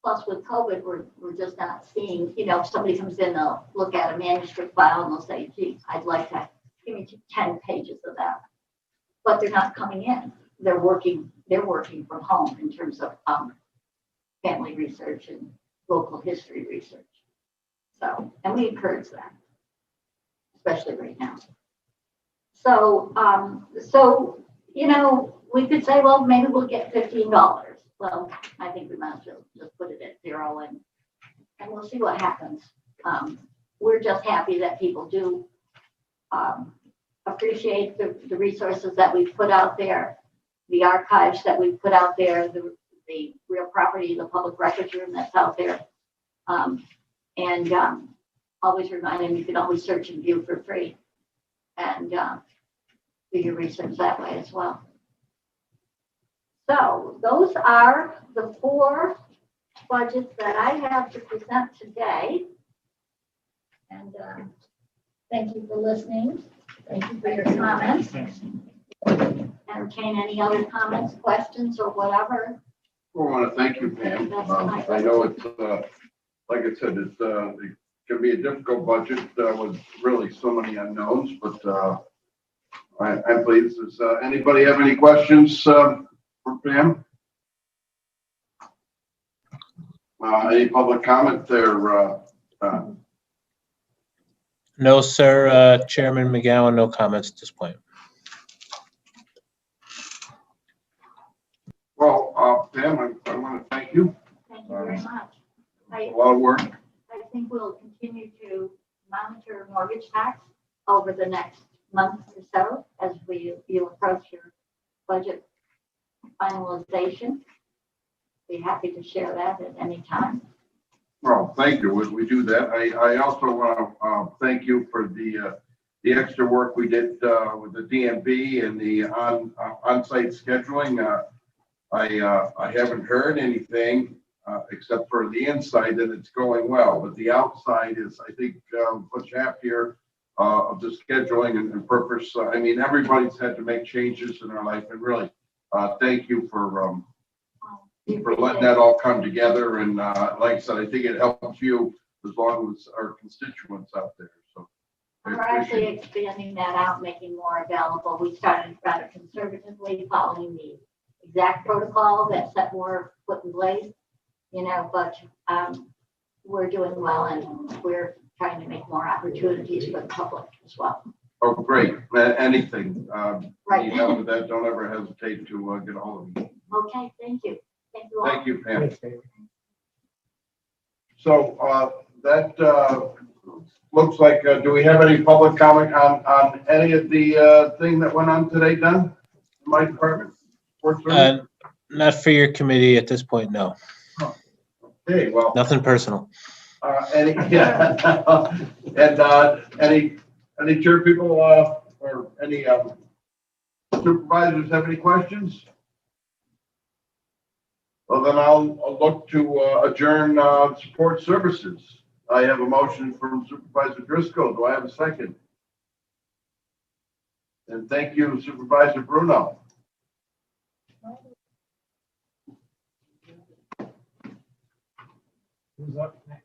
plus with COVID, we're just not seeing, you know, if somebody comes in, they'll look at a manuscript file and they'll say, gee, I'd like to give me 10 pages of that. But they're not coming in. They're working from home in terms of family research and local history research. So, and we encourage that, especially right now. So, you know, we could say, well, maybe we'll get $15. Well, I think we might as well just put it at 0 and we'll see what happens. We're just happy that people do appreciate the resources that we've put out there, the archives that we've put out there, the real property, the public records room that's out there. And always remind them you can always search and view for free and do your research that way as well. So those are the 4 budgets that I have to present today. And thank you for listening. Thank you for your comments. Entertain any other comments, questions, or whatever. I want to thank you, Pam. I know it's, like I said, it can be a difficult budget with really so many unknowns, but I'm pleased. Does anybody have any questions for Pam? Any public comment there? No, sir. Chairman McGowan, no comments at this point. Well, Pam, I want to thank you. Thank you very much. A lot of work. I think we'll continue to monitor mortgage tax over the next month or so as you approach your budget finalization. Be happy to share that at any time. Well, thank you. We do that. I also want to thank you for the extra work we did with the DMV and the on-site scheduling. I haven't heard anything except for the inside that it's going well, but the outside is, I think, much happier of the scheduling and purpose. I mean, everybody's had to make changes in their life, and really, thank you for letting that all come together. And like I said, I think it helps you as long as our constituents out there. So we're actually expanding that out, making more available. We started rather conservatively, following the exact protocol that set more put in place, you know, but we're doing well, and we're trying to make more opportunities for the public as well. Oh, great. Anything Right. you have with that, don't ever hesitate to get a hold of me. Okay, thank you. Thank you all. Thank you, Pam. So that looks like, do we have any public comment on any of the thing that went on today, Don? In my department? Not for your committee at this point, no. Okay, well. Nothing personal. Any, yeah. And, any chair people, or any, supervisors have any questions? Well, then I'll look to adjourn support services. I have a motion from Supervisor Driscoll. Do I have a second? And thank you, Supervisor Bruno. Who's up next?